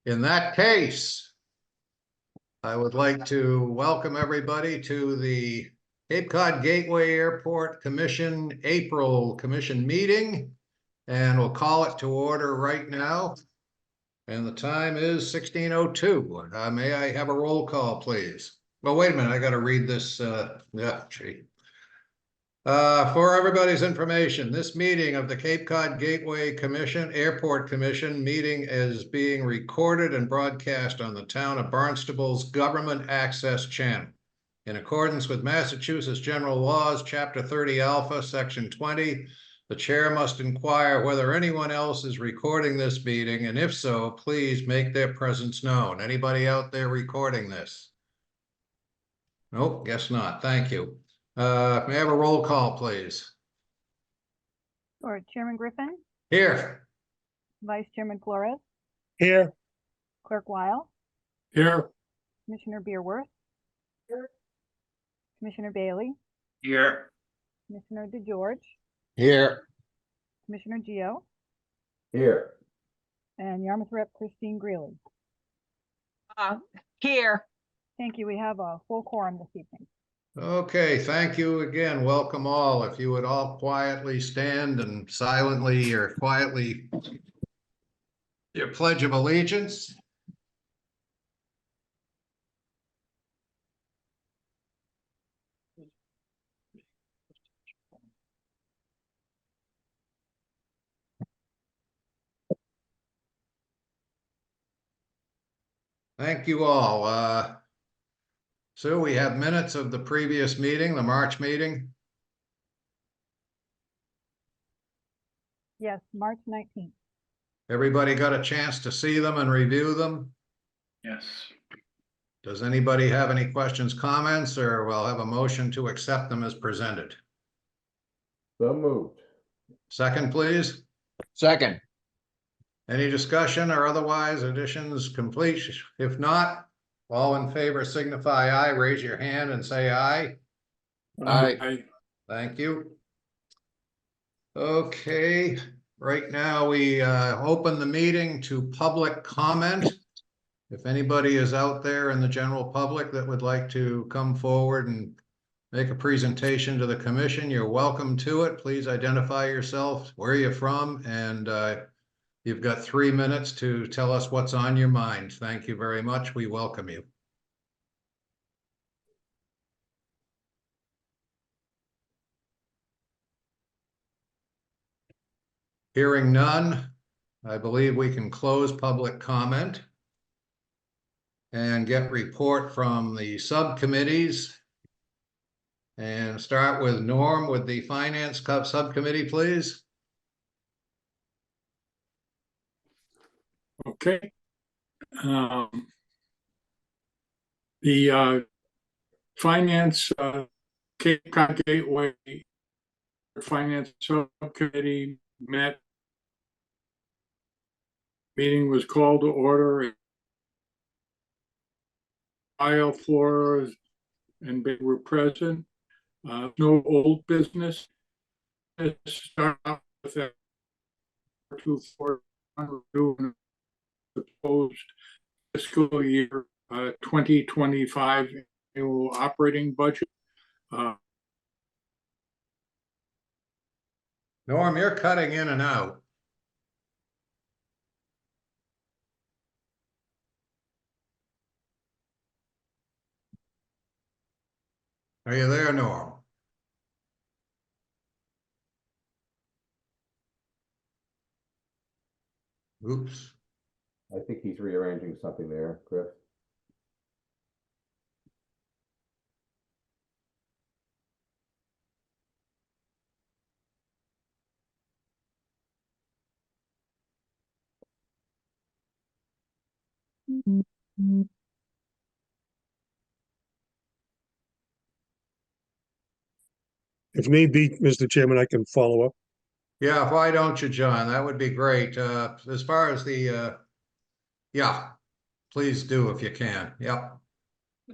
In that case, I would like to welcome everybody to the Cape Cod Gateway Airport Commission April Commission meeting, and we'll call it to order right now. And the time is 16:02. May I have a roll call, please? Well, wait a minute, I got to read this. For everybody's information, this meeting of the Cape Cod Gateway Commission, Airport Commission meeting is being recorded and broadcast on the town of Barnstable's Government Access Channel. In accordance with Massachusetts General Laws, Chapter 30 Alpha, Section 20, the chair must inquire whether anyone else is recording this meeting, and if so, please make their presence known. Anybody out there recording this? Nope, guess not. Thank you. May I have a roll call, please? Or Chairman Griffin, Here. Vice Chairman Flores, Here. Clerk Weil, Here. Commissioner Beerworth, here. Commissioner Bailey, Here. Commissioner DeGeorge, Here. Commissioner Geo, Here. and Yarmouth Rep. Christine Greeley. Here. Thank you. We have a full quorum this evening. Okay, thank you again. Welcome all. If you would all quietly stand and silently or quietly your Pledge of Allegiance. Thank you all. So we have minutes of the previous meeting, the March meeting. Yes, March 19th. Everybody got a chance to see them and review them? Yes. Does anybody have any questions, comments, or we'll have a motion to accept them as presented? So moved. Second, please. Second. Any discussion or otherwise additions complete? If not, all in favor signify aye. Raise your hand and say aye. Aye. Thank you. Okay, right now we open the meeting to public comment. If anybody is out there in the general public that would like to come forward and make a presentation to the commission, you're welcome to it. Please identify yourself, where you're from, and you've got 3 minutes to tell us what's on your mind. Thank you very much. We welcome you. Hearing none, I believe we can close public comment and get report from the subcommittees. And start with Norm with the Finance Subcommittee, please. Okay. The Finance Cape Cod Gateway Finance Subcommittee met. Meeting was called to order. Aisle floors and they were present. No old business. Let's start off with that 2-4 proposed fiscal year 2025 annual operating budget. Norm, you're cutting in and out. Are you there, Norm? Oops. I think he's rearranging something there, Chris. If need be, Mr. Chairman, I can follow up. Yeah, why don't you, John? That would be great. As far as the, yeah, please do if you can. Yep.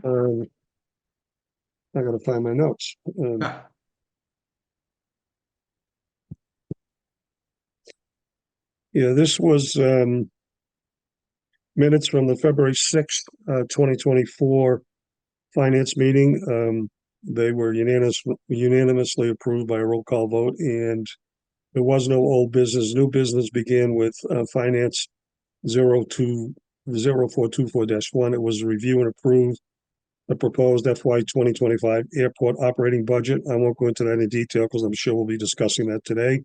I gotta find my notes. Yeah, this was minutes from the February 6th, 2024 finance meeting. They were unanimously approved by a roll call vote, and there was no old business. New business began with finance 020424-1. It was review and approve the proposed FY 2025 airport operating budget. I won't go into that in detail because I'm sure we'll be discussing that today.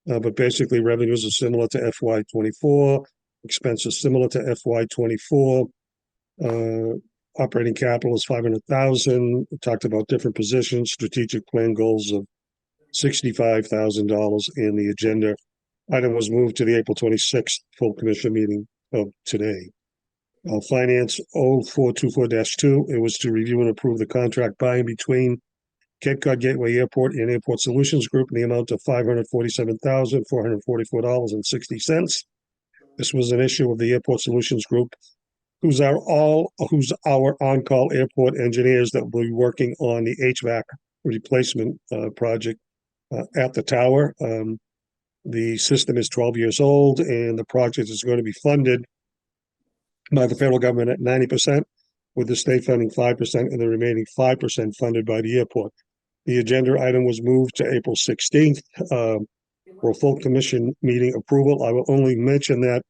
But basically, revenues are similar to FY 24, expenses similar to FY 24. Operating capital is 500,000. We talked about different positions, strategic plan goals of $65,000, and the agenda item was moved to the April 26th full commission meeting of today. Finance 0424-2, it was to review and approve the contract by and between Cape Cod Gateway Airport and Airport Solutions Group in the amount of $547,444.60. This was an issue of the Airport Solutions Group, who's our on-call airport engineers that will be working on the HVAC replacement project at the tower. The system is 12 years old, and the project is going to be funded by the federal government at 90%, with the state funding 5% and the remaining 5% funded by the airport. The agenda item was moved to April 16th for full commission meeting approval. I will only mention that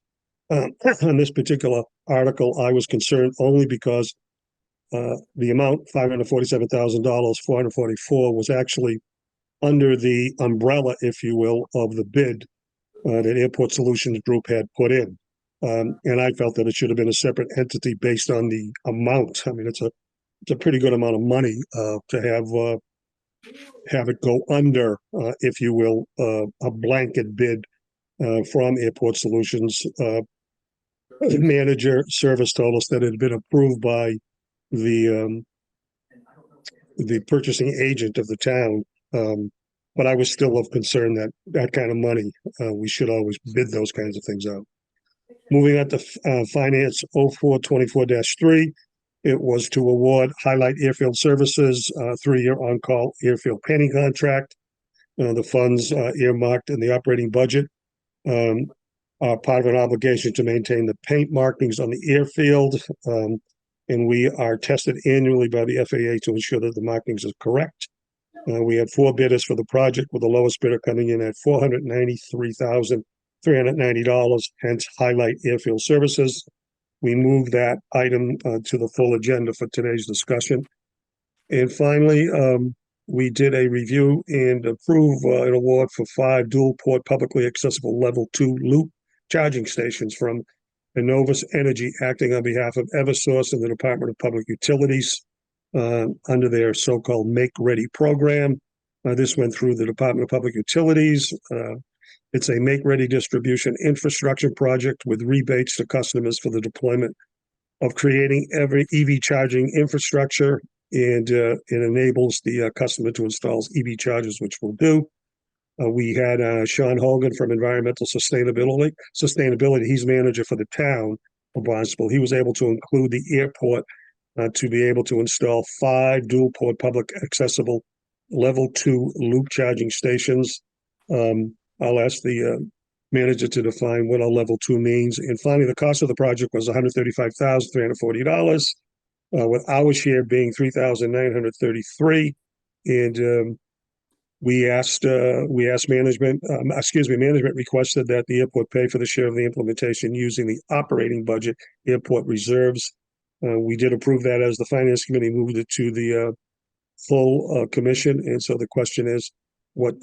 on this particular article, I was concerned only because the amount, $547,000, 444, was actually under the umbrella, if you will, of the bid that Airport Solutions Group had put in. And I felt that it should have been a separate entity based on the amount. I mean, it's a pretty good amount of money to have it go under, if you will, a blanket bid from Airport Solutions. Manager service told us that it had been approved by the purchasing agent of the town. But I was still of concern that that kind of money, we should always bid those kinds of things out. Moving on to finance 0424-3, it was to award Highlight Airfield Services 3-year on-call airfield painting contract. The funds earmarked in the operating budget are part of an obligation to maintain the paint markings on the airfield. And we are tested annually by the FAA to ensure that the markings are correct. We had 4 bidders for the project, with the lowest bidder coming in at $493,390, hence Highlight Airfield Services. We moved that item to the full agenda for today's discussion. And finally, we did a review and approve an award for 5 dual port publicly accessible level 2 loop charging stations from Innovus Energy, acting on behalf of Eversource and the Department of Public Utilities under their so-called Make Ready program. This went through the Department of Public Utilities. It's a Make Ready distribution infrastructure project with rebates to customers for the deployment of creating every EV charging infrastructure, and it enables the customer to install EV chargers, which we'll do. We had Sean Hogan from Environmental Sustainability. He's manager for the town of Barnstable. He was able to include the airport to be able to install 5 dual port public accessible level 2 loop charging stations. I'll ask the manager to define what a level 2 means. And finally, the cost of the project was $135,340, with our share being $3,933. And we asked management, management requested that the airport pay for the share of the implementation using the operating budget airport reserves. We did approve that as the finance committee moved it to the full commission. And so the question is, what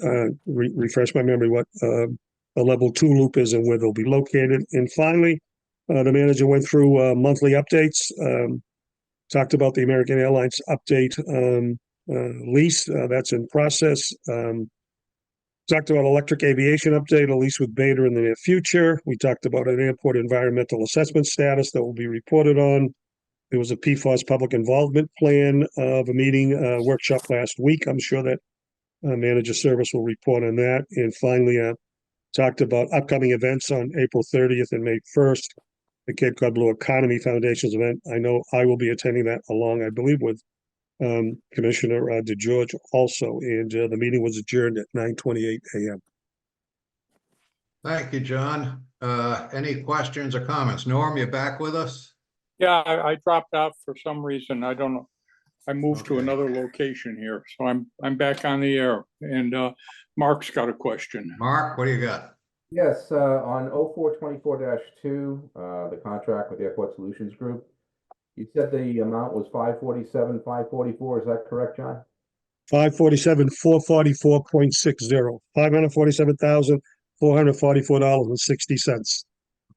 refresh my memory, what a level 2 loop is and where they'll be located. And finally, the manager went through monthly updates, talked about the American Airlines update lease that's in process. Talked about electric aviation update, a lease with Beta in the near future. We talked about an airport environmental assessment status that will be reported on. There was a PFAS public involvement plan of a meeting workshop last week. I'm sure that manager service will report on that. And finally, talked about upcoming events on April 30th and May 1st, the Cape Cod Blue Economy Foundation's event. I know I will be attending that along, I believe, with Commissioner DeGeorge also. And the meeting was adjourned at 9:28 a.m. Thank you, John. Any questions or comments? Norm, you back with us? Yeah, I dropped out for some reason. I don't know. I moved to Okay. another location here, so I'm back on the air. And Mark's got a question. Mark, what do you got? Yes, on 0424-2, the contract with Airport Solutions Group, you said the amount was 547, 544. Is that correct, John? 547, 444.60, $547,444.60.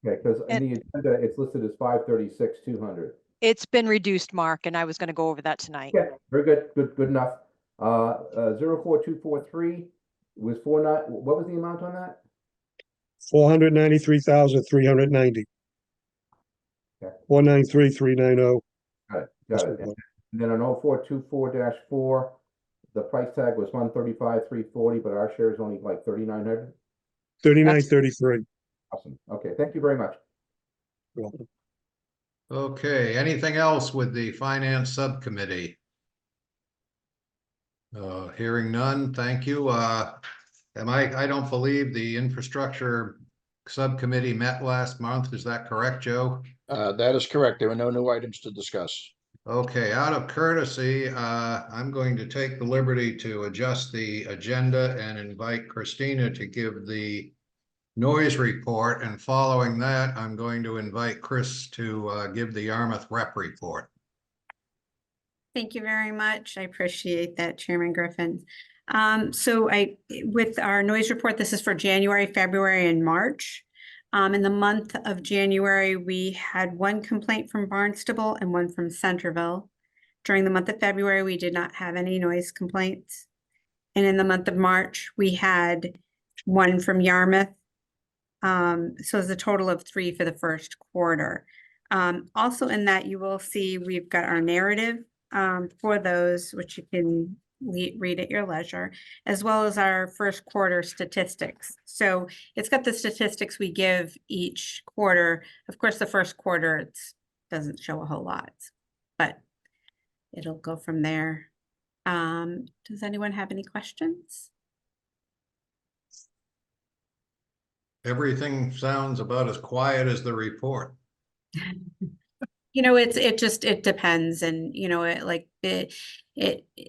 Okay, because in the agenda, it's listed as 536, 200. It's been reduced, Mark, and I was gonna go over that tonight. Okay, very good, good enough. 04243 was what was the amount on that? 493,390. Okay. 493,390. Got it. And then on 0424-4, the price tag was 135,340, but our share is only like 3,900. 3933. Awesome. Okay, thank you very much. Okay, anything else with the Finance Subcommittee? Hearing none, thank you. I don't believe the Infrastructure Subcommittee met last month. Is that correct, Joe? That is correct. There were no new items to discuss. Okay, out of courtesy, I'm going to take the liberty to adjust the agenda and invite Christina to give the noise report. And following that, I'm going to invite Chris to give the Yarmouth rep report. Thank you very much. I appreciate that, Chairman Griffin. With our noise report, this is for January, February, and March. In the month of January, we had one complaint from Barnstable and one from Centerville. During the month of February, we did not have any noise complaints. And in the month of March, we had one from Yarmouth. So it's a total of 3 for the first quarter. Also in that, you will see we've got our narrative for those, which you can read at your leisure, as well as our first quarter statistics. So it's got the statistics we give each quarter. Of course, the first quarter it doesn't show a whole lot, but it'll go from there. Does anyone have any questions? Everything sounds about as quiet as the report. You know, it depends, and you know,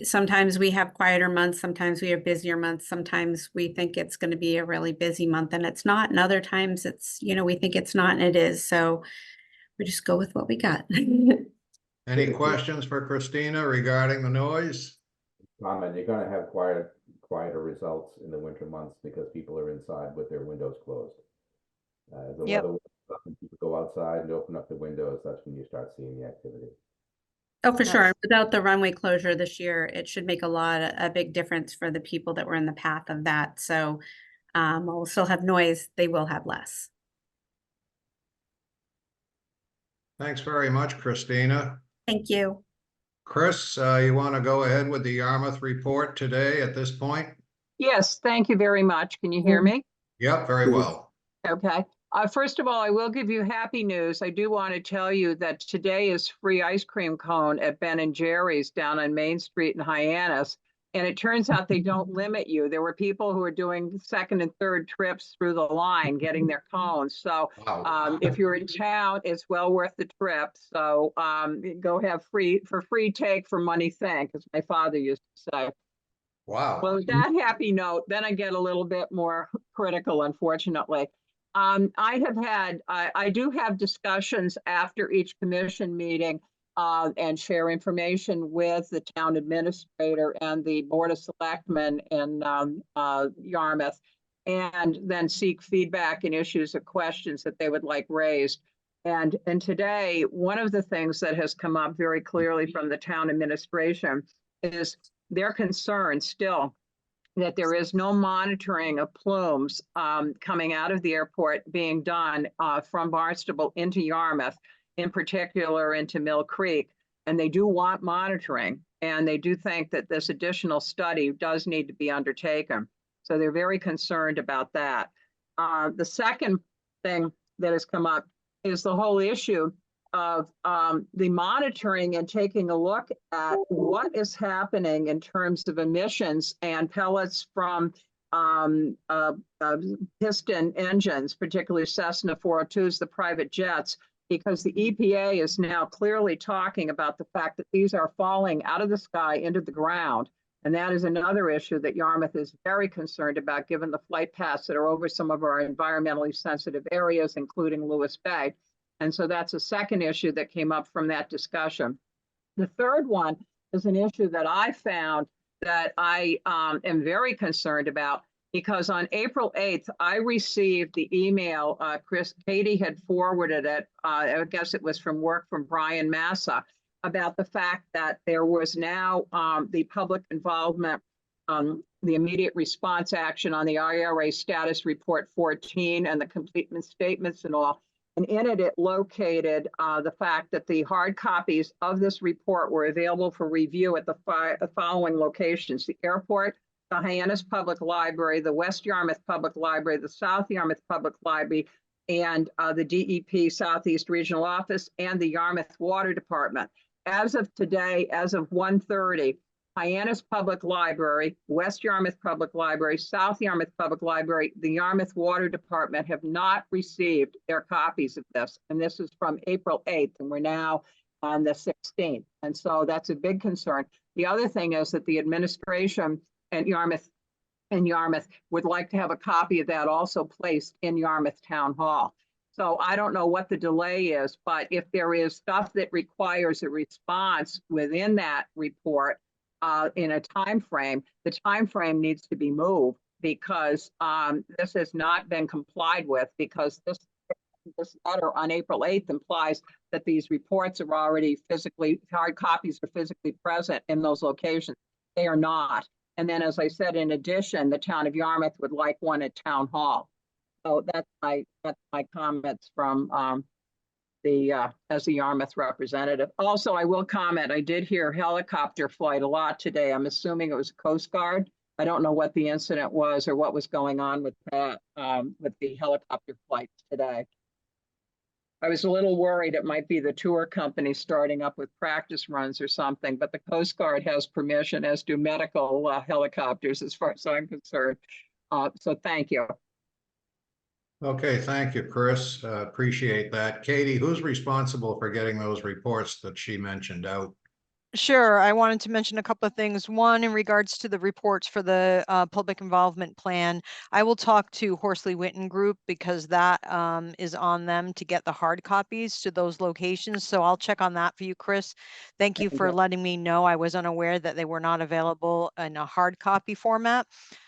sometimes we have quieter months, sometimes we have busier months, sometimes we think it's going to be a really busy month and it's not, and other times it's, you know, we think it's not and it is. So we just go with what we got. Any questions for Christina regarding the noise? Comment, you're gonna have quieter results in the winter months because people are inside with their windows closed. The Yep. weather, when people go outside and open up the windows, that's when you start seeing the activity. Oh, for sure. Without the runway closure this year, it should make a big difference for the people that were in the path of that. So we'll still have noise, they will have less. Thanks very much, Christina. Thank you. Chris, you want to go ahead with the Yarmouth report today at this point? Yes, thank you very much. Can you hear me? Yep, very well. Okay. First of all, I will give you happy news. I do want to tell you that today is free ice cream cone at Ben & Jerry's down on Main Street in Hyannis. And it turns out they don't limit you. There were people who are doing second and third trips through the line getting their cones. So Wow. if you're in town, it's well worth the trip. So go have free take for money thank, as my father used to say. Wow. Well, with that happy note, then I get a little bit more critical, unfortunately. I do have discussions after each commission meeting and share information with the town administrator and the Board of Selectmen in Yarmouth, and then seek feedback and issues or questions that they would like raised. And today, one of the things that has come up very clearly from the town administration is their concern still that there is no monitoring of plumes coming out of the airport being done from Barnstable into Yarmouth, in particular into Mill Creek. And they do want monitoring, and they do think that this additional study does need to be undertaken. So they're very concerned about that. The second thing that has come up is the whole issue of the monitoring and taking a look at what is happening in terms of emissions and pellets from piston engines, particularly Cessna 402s, the private jets, because the EPA is now clearly talking about the fact that these are falling out of the sky into the ground. And that is another issue that Yarmouth is very concerned about, given the flight paths that are over some of our environmentally sensitive areas, including Lewis Bay. And so that's a second issue that came up from that discussion. The third one is an issue that I found that I am very concerned about, because on April 8th, I received the email, Katie had forwarded it, I guess it was from work from Brian Massa, about the fact that there was now the public involvement, the immediate response action on the IRA status report 14 and the completement statements and all. And in it, it located the fact that the hard copies of this report were available for review at the following locations: the airport, the Hyannis Public Library, the West Yarmouth Public Library, the South Yarmouth Public Library, and the DEP Southeast Regional Office, and the Yarmouth Water Department. As of today, as of 1:30, Hyannis Public Library, West Yarmouth Public Library, South Yarmouth Public Library, the Yarmouth Water Department have not received their copies of this. And this is from April 8th, and we're now on the 16th. And so that's a big concern. The other thing is that the administration and Yarmouth would like to have a copy of that also placed in Yarmouth Town Hall. So I don't know what the delay is, but if there is stuff that requires a response within that report in a time frame, the time frame needs to be moved, because this has not been complied with, because this letter on April 8th implies that these reports are already physically, hard copies are physically present in those locations. They are not. And then, as I said, in addition, the town of Yarmouth would like one at Town Hall. So that's my comments from as a Yarmouth representative. Also, I will comment, I did hear helicopter flight a lot today. I'm assuming it was Coast Guard. I don't know what the incident was or what was going on with that, with the helicopter flights today. I was a little worried it might be the tour company starting up with practice runs or something, but the Coast Guard has permission, as do medical helicopters, as far as I'm concerned. So thank you. Okay, thank you, Chris. Appreciate that. Katie, who's responsible for getting those reports that she mentioned out? Sure. I wanted to mention a couple of things. One, in regards to the reports for the public involvement plan, I will talk to Horsley Witten Group, because that is on them to get the hard copies to those locations. So I'll check on that for you, Chris. Thank you for letting me know. I was unaware that they were not available in a hard copy format.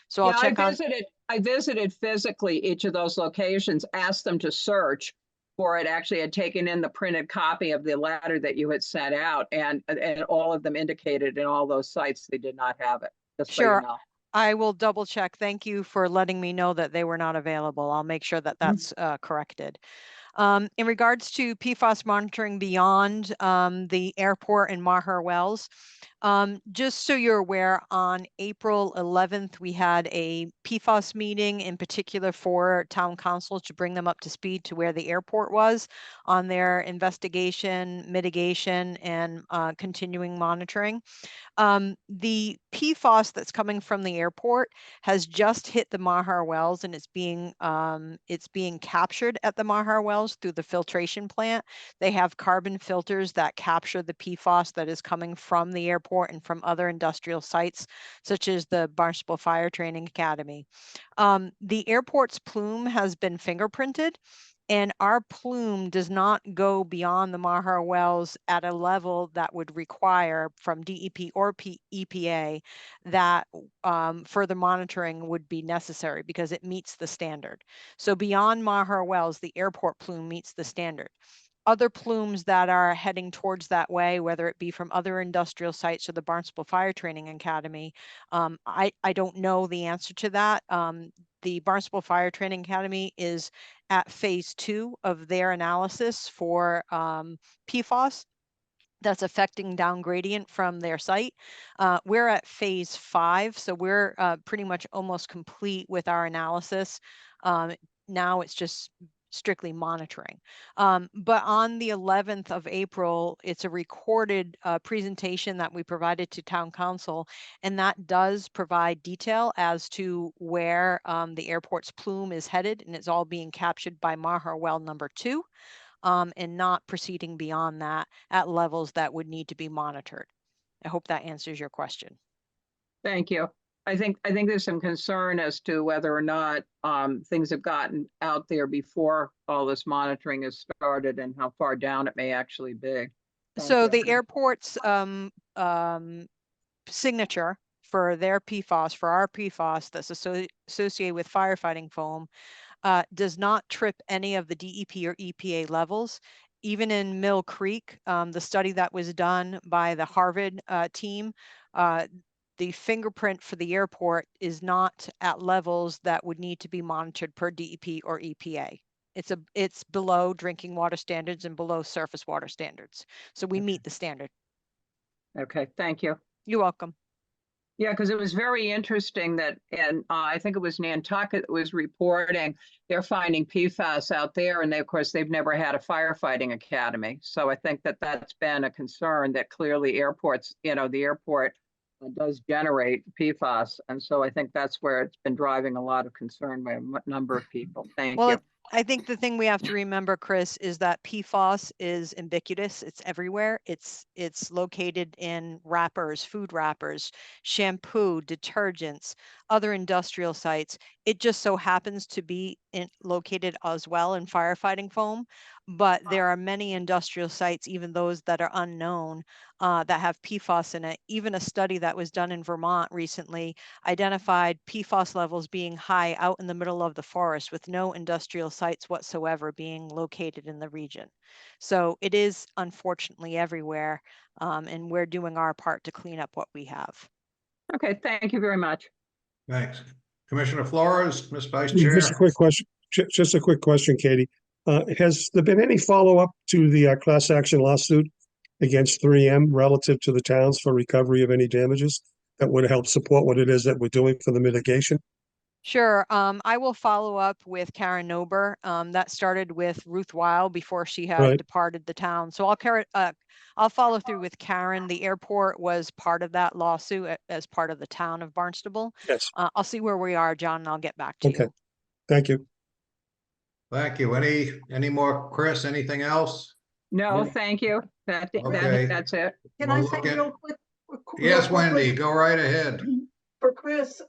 So I'll check on. I visited physically each of those locations, asked them to search for it, actually had taken in the printed copy of the letter that you had sent out, and all of them indicated in all those sites they did not have it. Just Sure. So you know. I will double check. Thank you for letting me know that they were not available. I'll make sure that that's corrected. In regards to PFAS monitoring beyond the airport and Maher Wells, just so you're aware, on April 11th, we had a PFAS meeting in particular for town council to bring them up to speed to where the airport was on their investigation, mitigation, and continuing monitoring. The PFAS that's coming from the airport has just hit the Maher Wells, and it's being captured at the Maher Wells through the filtration plant. They have carbon filters that capture the PFAS that is coming from the airport and from other industrial sites, such as the Barnstable Fire Training Academy. The airport's plume has been fingerprinted, and our plume does not go beyond the Maher Wells at a level that would require from DEP or EPA that further monitoring would be necessary, because it meets the standard. So beyond Maher Wells, the airport plume meets the standard. Other plumes that are heading towards that way, whether it be from other industrial sites or the Barnstable Fire Training Academy, I don't know the answer to that. The Barnstable Fire Training Academy is at phase 2 of their analysis for PFAS that's affecting down gradient from their site. We're at phase 5, so we're pretty much almost complete with our analysis. Now it's just strictly monitoring. But on the 11th of April, it's a recorded presentation that we provided to town council, and that does provide detail as to where the airport's plume is headed, and it's all being captured by Maher well number 2, and not proceeding beyond that at levels that would need to be monitored. I hope that answers your question. Thank you. I think there's some concern as to whether or not things have gotten out there before all this monitoring has started and how far down it may actually be. Thank So you. the airport's signature for their PFAS, for our PFAS that's associated with firefighting foam, does not trip any of the DEP or EPA levels. Even in Mill Creek, the study that was done by the Harvard team, the fingerprint for the airport is not at levels that would need to be monitored per DEP or EPA. It's below drinking water standards and below surface water standards. So we meet the standard. Okay, thank you. You're welcome. Yeah, because it was very interesting that, and I think it was Nantucket that was reporting they're finding PFAS out there, and of course, they've never had a firefighting academy. So I think that that's been a concern that clearly airports, the airport does generate PFAS. And so I think that's where it's been driving a lot of concern by a number of people. Thank you. I think the thing we have to remember, Chris, is that PFAS is ubiquitous. It's everywhere. It's located in wrappers, food wrappers, shampoo, detergents, other industrial sites. It just so happens to be located as well in firefighting foam. But there are many industrial sites, even those that are unknown, that have PFAS in it. Even a study that was done in Vermont recently identified PFAS levels being high out in the middle of the forest with no industrial sites whatsoever being located in the region. So it is unfortunately everywhere, and we're doing our part to clean up what we have. Okay, thank you very much. Thanks. Commissioner Flores, Ms. Vice Just a Chair. quick question, just a quick question, Katie. Has there been any follow-up to the class action lawsuit against 3M relative to the towns for recovery of any damages that would help support what it is that we're doing for the mitigation? Sure. I will follow up with Karen Nober. That started with Ruth Weil before she had Right. departed the town. So I'll follow through with Karen. The airport was part of that lawsuit as part of the town of Barnstable. Yes. I'll see where we are, John, and I'll get back to Okay. you. Thank you. Thank you. Any more, Chris? Anything else? No, thank you. Okay. That's it. Can I We'll say look at- real quick? Yes, real quickly? Wendy, go right ahead. For Chris,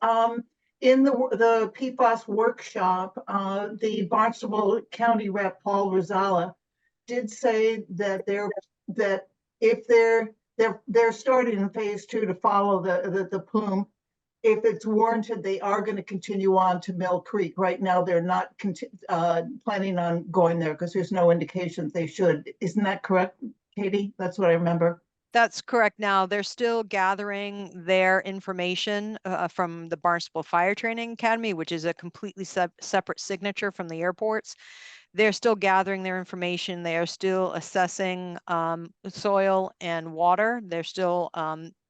in the PFAS workshop, the Barnstable County Rep, Paul Rosala, did say that if they're starting in phase 2 to follow the plume, if it's warranted, they are going to continue on to Mill Creek. Right now, they're not planning on going there because there's no indications they should. Isn't that correct, Katie? That's what I remember. That's correct. Now they're still gathering their information from the Barnstable Fire Training Academy, which is a completely separate signature from the airports. They're still gathering their information. They are still assessing soil and water. They're still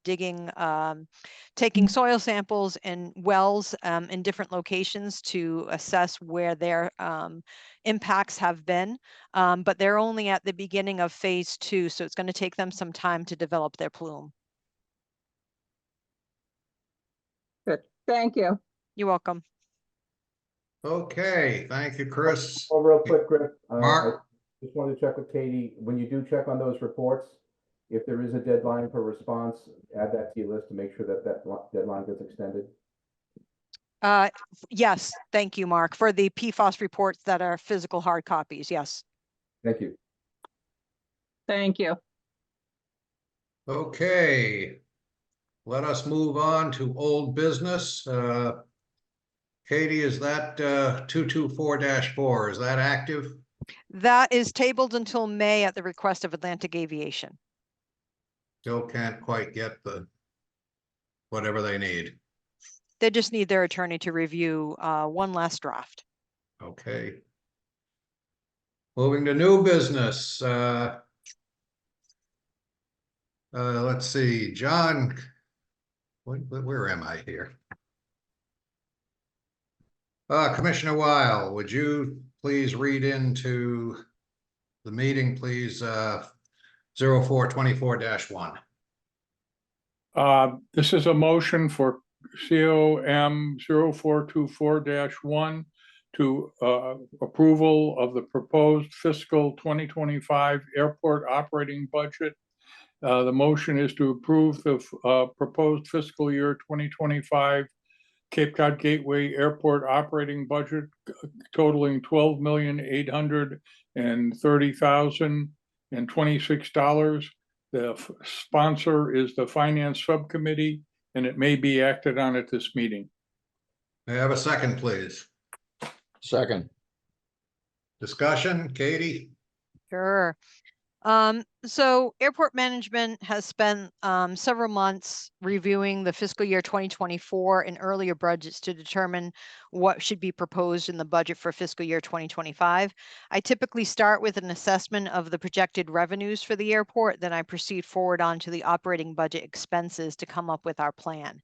digging, taking soil samples and wells in different locations to assess where their impacts have been. But they're only at the beginning of phase 2, so it's going to take them some time to develop their plume. Good. Thank you. You're welcome. Okay, thank you, Chris. Oh, real quick, Griff. Mark? I just wanted to check with Katie, when you do check on those reports, if there is a deadline for response, add that to your list to make sure that deadline gets extended. Yes, thank you, Mark, for the PFAS reports that are physical hard copies. Yes. Thank you. Thank you. Okay. Let us move on to old business. Katie, is that 224-4? Is that active? That is tabled until May at the request of Atlantic Aviation. Still can't quite get the whatever they need. They just need their attorney to review one last draft. Okay. Moving to new business. Let's see, John. Where am I here? Commissioner Weil, would you please read into the meeting, please, 0424-1. This is a motion for COM 0424-1 to approval of the proposed fiscal 2025 airport operating budget. The motion is to approve the proposed fiscal year 2025 Cape Cod Gateway Airport operating budget totaling $12,830,026. The sponsor is the Finance Subcommittee, and it may be acted on at this meeting. May I have a second, please? Second. Discussion, Katie? Sure. So airport management has spent several months reviewing the fiscal year 2024 and earlier budgets to determine what should be proposed in the budget for fiscal year 2025. I typically start with an assessment of the projected revenues for the airport, then I proceed forward onto the operating budget expenses to come up with our plan.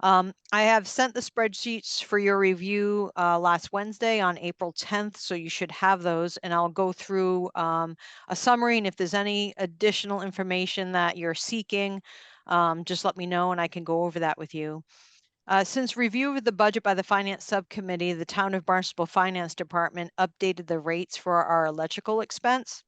I have sent the spreadsheets for your review last Wednesday on April 10th, so you should have those, and I'll go through a summary, and if there's any additional information that you're seeking, just let me know and I can go over that with you. Since review of the budget by the Finance Subcommittee, the Town of Barnstable Finance Department updated the rates for our electrical expense.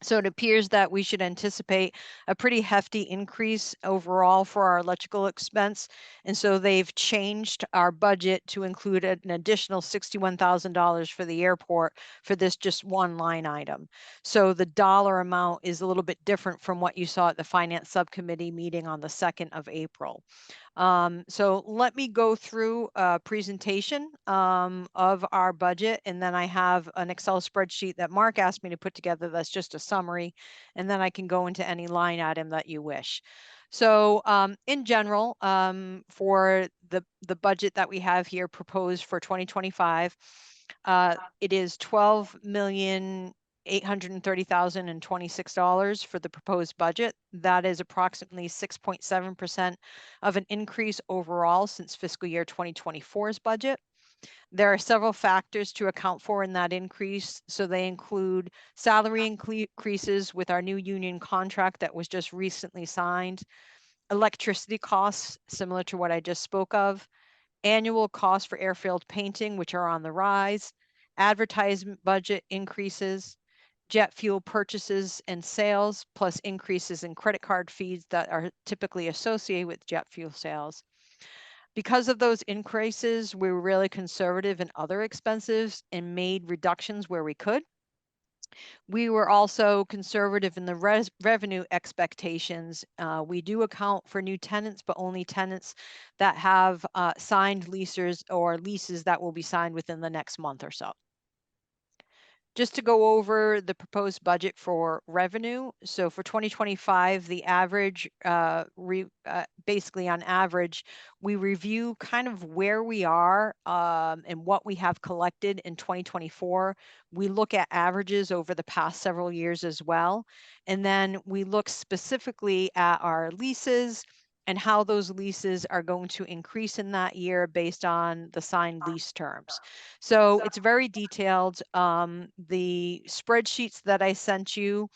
So it appears that we should anticipate a pretty hefty increase overall for our electrical expense. And so they've changed our budget to include an additional $61,000 for the airport for this just one line item. So the dollar amount is a little bit different from what you saw at the Finance Subcommittee meeting on the 2nd of April. So let me go through a presentation of our budget, and then I have an Excel spreadsheet that Mark asked me to put together that's just a summary, and then I can go into any line item that you wish. So in general, for the budget that we have here proposed for 2025, it is $12,830,026 for the proposed budget. That is approximately 6.7% of an increase overall since fiscal year 2024's budget. There are several factors to account for in that increase. So they include salary increases with our new union contract that was just recently signed, electricity costs similar to what I just spoke of, annual costs for airfield painting, which are on the rise, advertisement budget increases, jet fuel purchases and sales, plus increases in credit card fees that are typically associated with jet fuel sales. Because of those increases, we were really conservative in other expenses and made reductions where we could. We were also conservative in the revenue expectations. We do account for new tenants, but only tenants that have signed leases or leases that will be signed within the next month or so. Just to go over the proposed budget for revenue. So for 2025, the average, basically on average, we review kind of where we are and what we have collected in 2024. We look at averages over the past several years as well. And then we look specifically at our leases and how those leases are going to increase in that year based on the signed lease terms. So it's very detailed. The spreadsheets that I sent you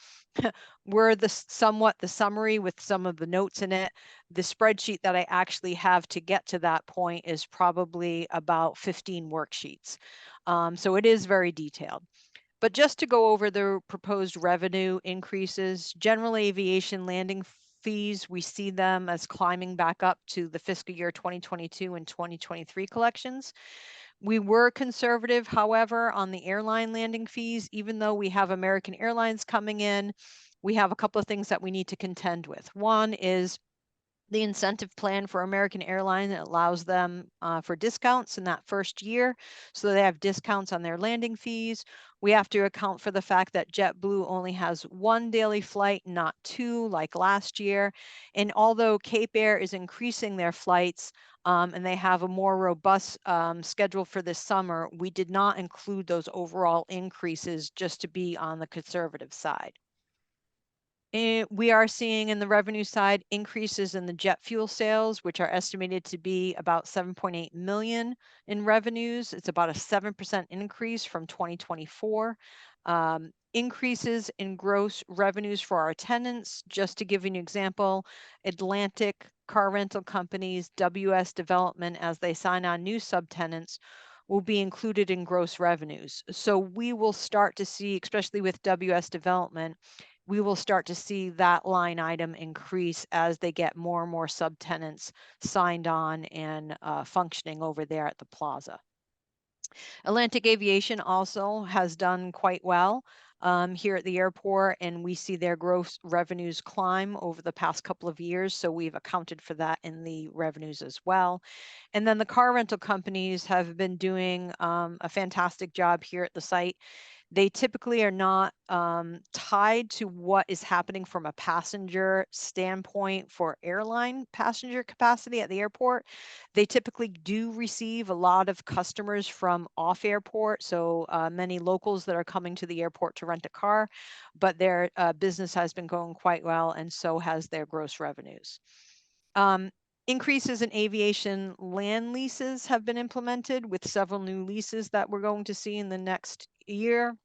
were somewhat the summary with some of the notes in it. The spreadsheet that I actually have to get to that point is probably about 15 worksheets. So it is very detailed. But just to go over the proposed revenue increases, general aviation landing fees, we see them as climbing back up to the fiscal year 2022 and 2023 collections. We were conservative, however, on the airline landing fees. Even though we have American Airlines coming in, we have a couple of things that we need to contend with. One is the incentive plan for American Airlines allows them for discounts in that first year. So they have discounts on their landing fees. We have to account for the fact that JetBlue only has one daily flight, not two like last year. And although Cape Air is increasing their flights and they have a more robust schedule for this summer, we did not include those overall increases just to be on the conservative side. We are seeing in the revenue side increases in the jet fuel sales, which are estimated to be about 7.8 million in revenues. It's about a 7% increase from 2024. Increases in gross revenues for our tenants. Just to give you an example, Atlantic car rental companies, WS Development, as they sign on new subtenants, will be included in gross revenues. So we will start to see, especially with WS Development, we will start to see that line item increase as they get more and more subtenants signed on and functioning over there at the plaza. Atlantic Aviation also has done quite well here at the airport, and we see their gross revenues climb over the past couple of years. So we've accounted for that in the revenues as well. And then the car rental companies have been doing a fantastic job here at the site. They typically are not tied to what is happening from a passenger standpoint for airline passenger capacity at the airport. They typically do receive a lot of customers from off airport, so many locals that are coming to the airport to rent a car, but their business has been going quite well, and so has their gross revenues. Increases in aviation land leases have been implemented with several new leases that we're going to see in the next year.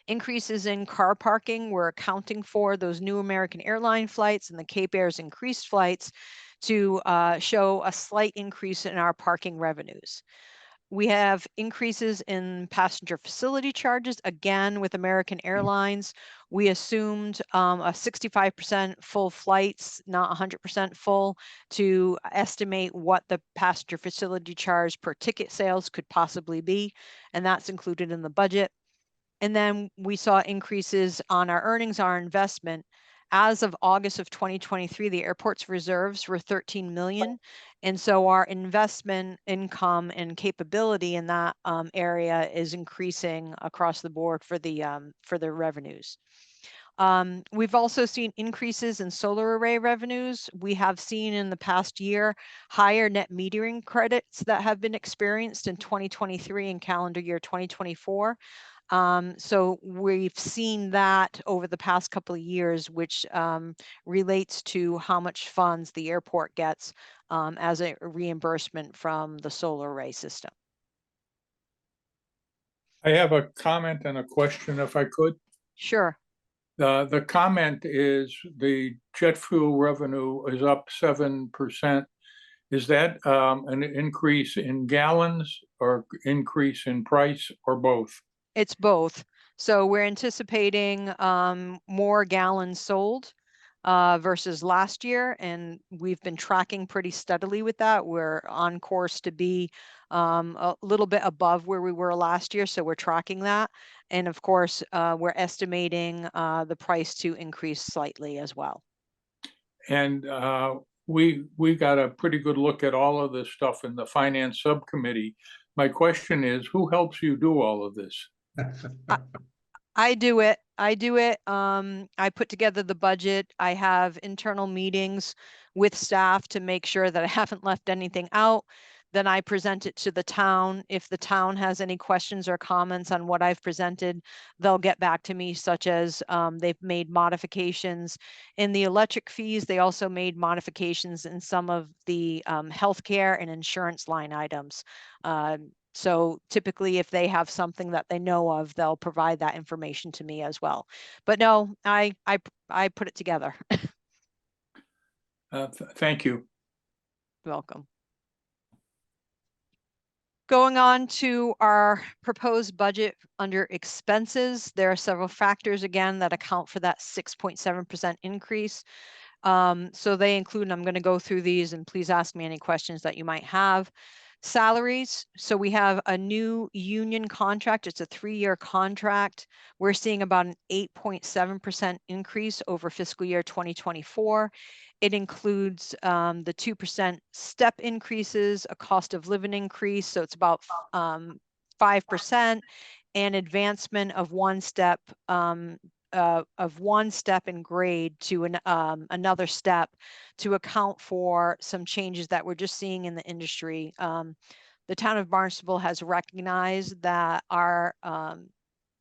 Increases in car parking, we're accounting for those new American airline flights and the Cape Air's increased flights to show a slight increase in our parking revenues. We have increases in passenger facility charges. Again, with American Airlines, we assumed a 65% full flights, not 100% full, to estimate what the passenger facility charge per ticket sales could possibly be, and that's included in the budget. And then we saw increases on our earnings, our investment. As of August of 2023, the airport's reserves were 13 million. And so our investment income and capability in that area is increasing across the board for the revenues. We've also seen increases in solar array revenues. We have seen in the past year higher net metering credits that have been experienced in 2023 and calendar year 2024. So we've seen that over the past couple of years, which relates to how much funds the airport gets as a reimbursement from the solar array system. I have a comment and a question, if I could. Sure. The comment is the jet fuel revenue is up 7%. Is that an increase in gallons or increase in price or both? It's both. So we're anticipating more gallons sold versus last year, and we've been tracking pretty steadily with that. We're on course to be a little bit above where we were last year, so we're tracking that. And of course, we're estimating the price to increase slightly as well. And we got a pretty good look at all of this stuff in the finance subcommittee. My question is, who helps you do all of this? I do it. I put together the budget. I have internal meetings with staff to make sure that I haven't left anything out. Then I present it to the town. If the town has any questions or comments on what I've presented, they'll get back to me, such as they've made modifications in the electric fees. They also made modifications in some of the healthcare and insurance line items. So typically, if they have something that they know of, they'll provide that information to me as well. But no, I put it together. Thank you. You're welcome. Going on to our proposed budget under expenses, there are several factors again that account for that 6.7% increase. So they include, and I'm going to go through these, and please ask me any questions that you might have. Salaries. So we have a new union contract. It's a 3-year contract. We're seeing about an 8.7% increase over fiscal year 2024. It includes the 2% step increases, a cost of living increase. So it's about 5%, and advancement of one step in grade to another step to account for some changes that we're just seeing in the industry. The town of Barnstable has recognized that our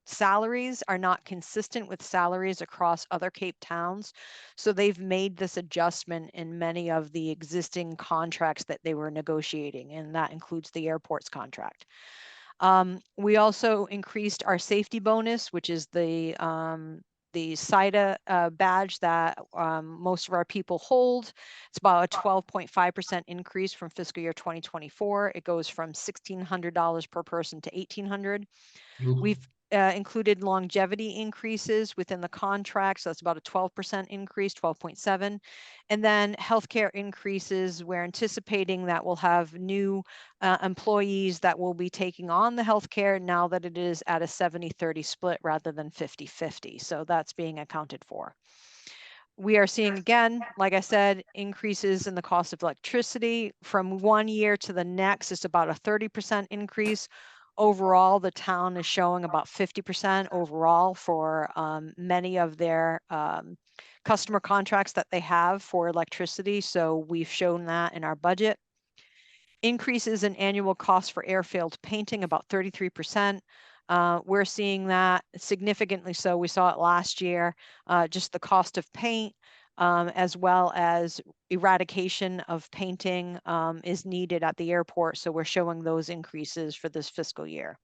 salaries are not consistent with salaries across other Cape towns. So they've made this adjustment in many of the existing contracts that they were negotiating, and that includes the airport's contract. We also increased our safety bonus, which is the SIDA badge that most of our people hold. It's about a 12.5% increase from fiscal year 2024. It goes from $1,600 per person to $1,800. We've included longevity increases within the contract, so that's about a 12% increase, 12.7. And then healthcare increases, we're anticipating that we'll have new employees that will be taking on the healthcare now that it is at a 70-30 split rather than 50-50. So that's being accounted for. We are seeing, again, like I said, increases in the cost of electricity from one year to the next. It's about a 30% increase. Overall, the town is showing about 50% overall for many of their customer contracts that they have for electricity. So we've shown that in our budget. Increases in annual costs for airfield painting, about 33%. We're seeing that significantly so. We saw it last year, just the cost of paint, as well as eradication of painting is needed at the airport. So we're showing those increases for this fiscal year.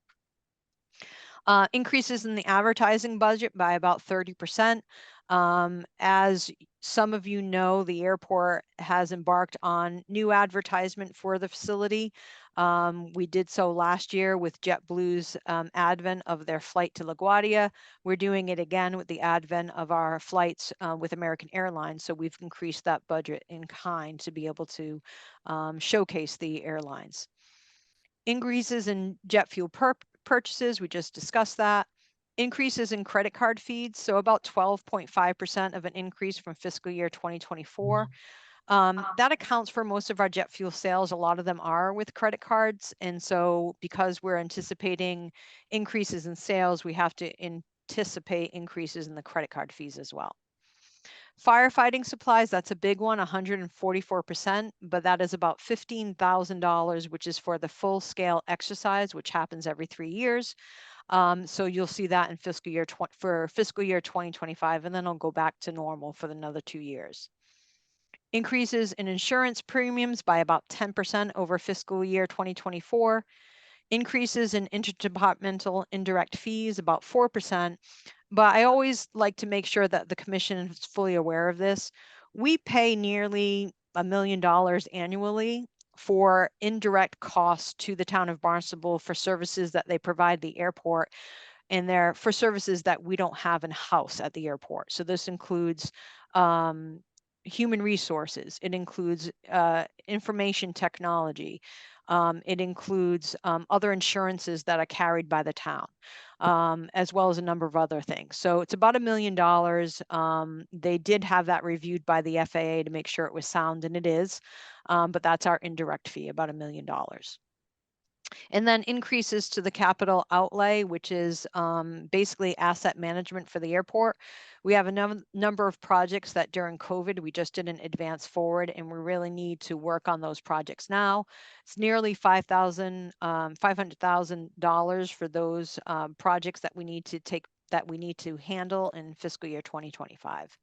Increases in the advertising budget by about 30%. As some of you know, the airport has embarked on new advertisement for the facility. We did so last year with JetBlue's advent of their flight to LaGuardia. We're doing it again with the advent of our flights with American Airlines. So we've increased that budget in kind to be able to showcase the airlines. Increases in jet fuel purchases, we just discussed that. Increases in credit card fees, so about 12.5% of an increase from fiscal year 2024. That accounts for most of our jet fuel sales. A lot of them are with credit cards. And so because we're anticipating increases in sales, we have to anticipate increases in the credit card fees as well. Firefighting supplies, that's a big one, 144%, but that is about $15,000, which is for the full scale exercise, which happens every 3 years. So you'll see that in fiscal year 2025, and then it'll go back to normal for another 2 years. Increases in insurance premiums by about 10% over fiscal year 2024. Increases in interdepartmental indirect fees, about 4%. But I always like to make sure that the commission is fully aware of this. We pay nearly $1 million annually for indirect costs to the town of Barnstable for services that they provide the airport, and they're for services that we don't have in-house at the airport. So this includes human resources. It includes information technology. It includes other insurances that are carried by the town, as well as a number of other things. So it's about $1 million. They did have that reviewed by the FAA to make sure it was sound, and it is, but that's our indirect fee, about $1 million. And then increases to the capital outlay, which is basically asset management for the airport. We have a number of projects that during COVID, we just didn't advance forward, and we really need to work on those projects now. It's nearly $500,000 for those projects that we need to handle in fiscal year 2025.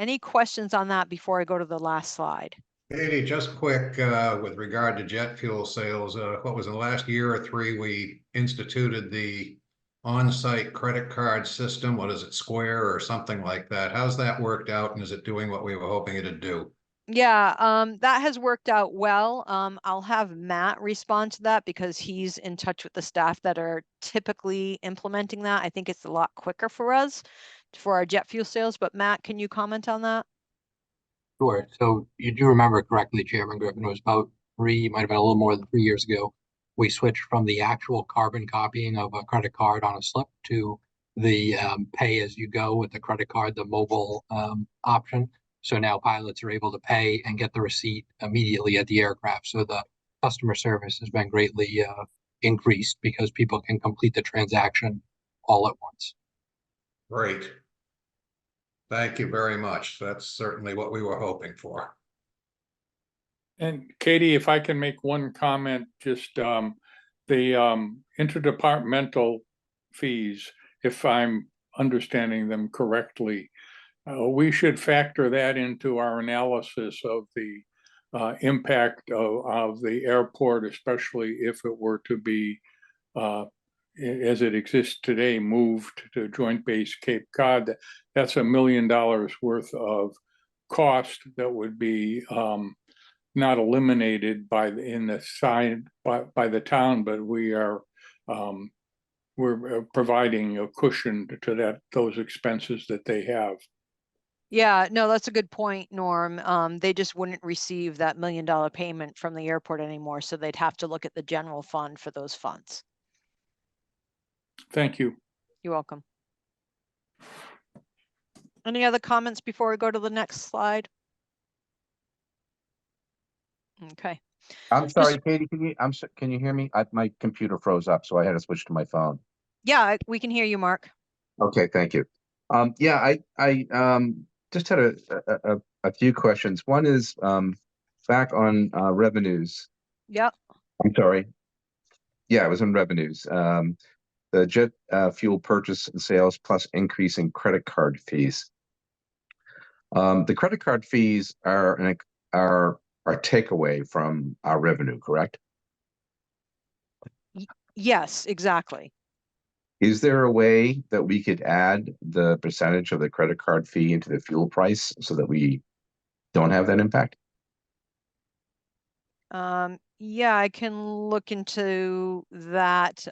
Any questions on that before I go to the last slide? Katie, just quick, with regard to jet fuel sales, what was in the last year or 3, we instituted the on-site credit card system. What is it, Square or something like that? How's that worked out, and is it doing what we were hoping it'd do? Yeah, that has worked out well. I'll have Matt respond to that because he's in touch with the staff that are typically implementing that. I think it's a lot quicker for us for our jet fuel sales, but Matt, can you comment on that? Sure. So you do remember correctly, Chairman Griffin, it was about might have been a little more than 3 years ago. We switched from the actual carbon copying of a credit card on a slip to the pay as you go with the credit card, the mobile option. So now pilots are able to pay and get the receipt immediately at the aircraft. So the customer service has been greatly increased because people can complete the transaction all at once. Great. Thank you very much. That's certainly what we were hoping for. And Katie, if I can make one comment, just the interdepartmental fees if I'm understanding them correctly. We should factor that into our analysis of the impact of the airport, especially if it were to be, as it exists today, moved to Joint Base Cape Cod. That's $1 million worth of cost that would be not eliminated by the town, but we're providing a cushion to those expenses that they have. Yeah, no, that's a good point, Norm. They just wouldn't receive that $1 million payment from the airport anymore, so they'd have to look at the general fund for those funds. Thank you. You're welcome. Any other comments before we go to the next slide? Okay. I'm sorry, Katie, can you hear me? My computer froze up, so I had to switch to my phone. Yeah, we can hear you, Mark. Okay, thank you. Yeah, I just had a few questions. One is back on revenues. Yep. I'm sorry. Yeah, it was on revenues. The jet fuel purchase and sales plus increase in credit card fees. The credit card fees are takeaway from our revenue, correct? Yes, exactly. Is there a way that we could add the percentage of the credit card fee into the fuel price so that we don't have that impact? Yeah, I can look into that.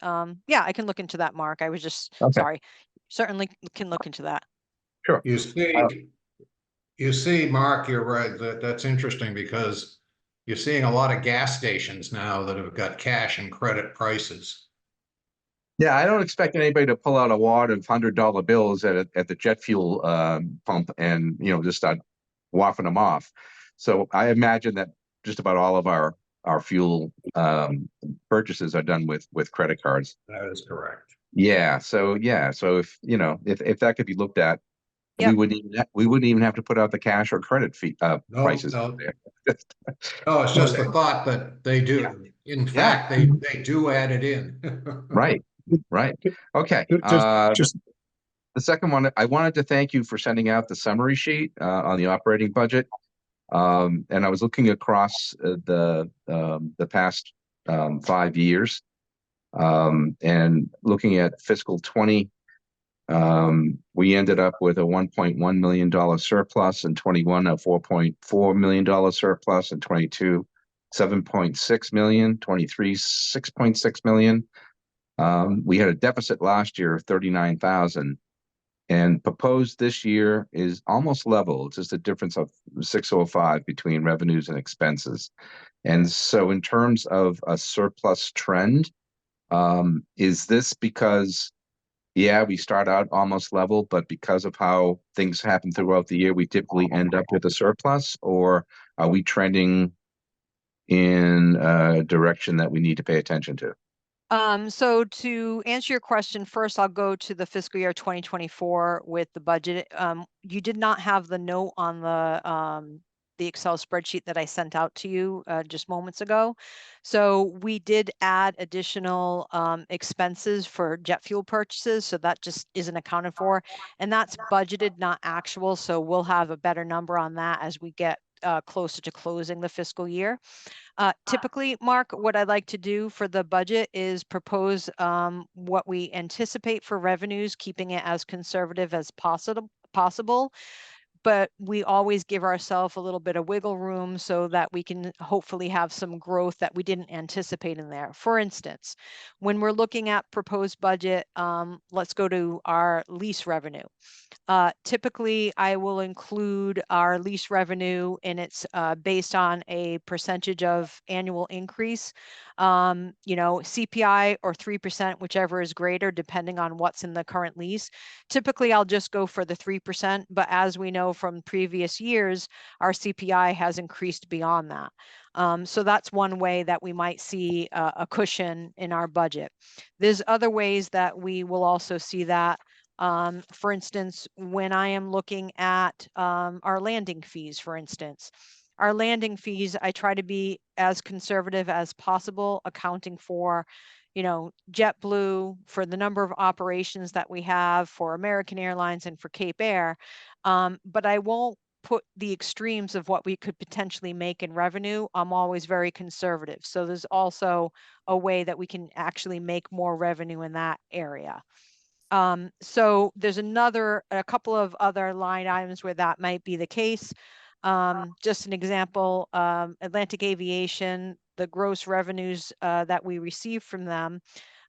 Yeah, I can look into that, Mark. I was just sorry. Certainly can look into that. Sure. You see, Mark, you're right. That's interesting because you're seeing a lot of gas stations now that have got cash and credit prices. Yeah, I don't expect anybody to pull out a wad of $100 bills at the jet fuel pump and just start wafting them off. So I imagine that just about all of our fuel purchases are done with credit cards. That is correct. Yeah. So if that could be looked at, yep. we wouldn't even have to put out the cash or credit fee prices. No, it's just the thought that they do. Yeah. In fact, they do add it in. Right. Okay. Just the second one, I wanted to thank you for sending out the summary sheet on the operating budget. And I was looking across the past 5 years and looking at fiscal 20. We ended up with a $1.1 million surplus, and 21 a $4.4 million surplus, and 22 $7.6 million, 23 $6.6 million. We had a deficit last year of 39,000, and proposed this year is almost level. It's just a difference of 605 between revenues and expenses. And so in terms of a surplus trend, is this because, we start out almost level, but because of how things happen throughout the year, we typically end up with a surplus, or are we trending in a direction that we need to pay attention to? So to answer your question, first, I'll go to the fiscal year 2024 with the budget. You did not have the note on the Excel spreadsheet that I sent out to you just moments ago. So we did add additional expenses for jet fuel purchases. So that just isn't accounted for. And that's budgeted, not actual. So we'll have a better number on that as we get closer to closing the fiscal year. Typically, Mark, what I'd like to do for the budget is propose what we anticipate for revenues, keeping it as conservative as possible. But we always give ourselves a little bit of wiggle room so that we can hopefully have some growth that we didn't anticipate in there. For instance, when we're looking at proposed budget, let's go to our lease revenue. Typically, I will include our lease revenue, and it's based on a percentage of annual increase, CPI or 3%, whichever is greater, depending on what's in the current lease. Typically, I'll just go for the 3%, but as we know from previous years, our CPI has increased beyond that. So that's one way that we might see a cushion in our budget. There's other ways that we will also see that. For instance, when I am looking at our landing fees, for instance, our landing fees, I try to be as conservative as possible, accounting for, JetBlue, for the number of operations that we have for American Airlines and for Cape Air. But I won't put the extremes of what we could potentially make in revenue. I'm always very conservative. So there's also a way that we can actually make more revenue in that area. So there's a couple of other line items where that might be the case. Just an example, Atlantic Aviation, the gross revenues that we receive from them,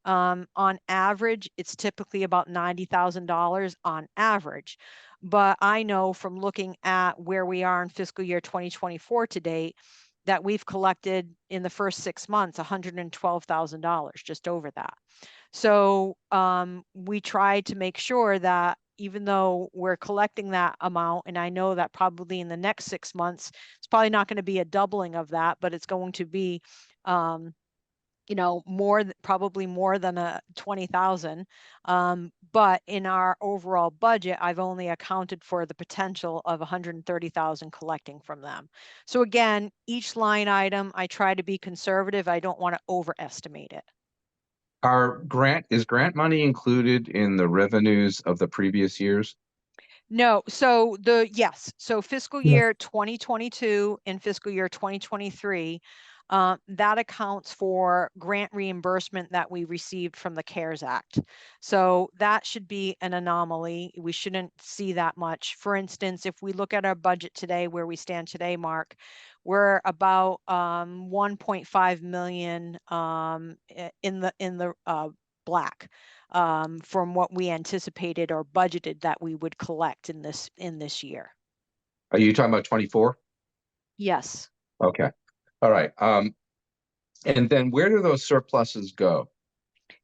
on average, it's typically about $90,000 on average. But I know from looking at where we are in fiscal year 2024 to date, that we've collected in the first 6 months $112,000, just over that. So we try to make sure that even though we're collecting that amount, and I know that probably in the next 6 months, it's probably not going to be a doubling of that, but it's going to be, probably more than a 20,000. But in our overall budget, I've only accounted for the potential of 130,000 collecting from them. So again, each line item, I try to be conservative. I don't want to overestimate it. Is grant money included in the revenues of the previous years? No, so yes, so fiscal year 2022 and fiscal year 2023, that accounts for grant reimbursement that we received from the CARES Act. So that should be an anomaly. We shouldn't see that much. For instance, if we look at our budget today, where we stand today, Mark, we're about 1.5 million in the black, from what we anticipated or budgeted that we would collect in this year. Are you talking about 24? Yes. Okay. All right. And then where do those surpluses go?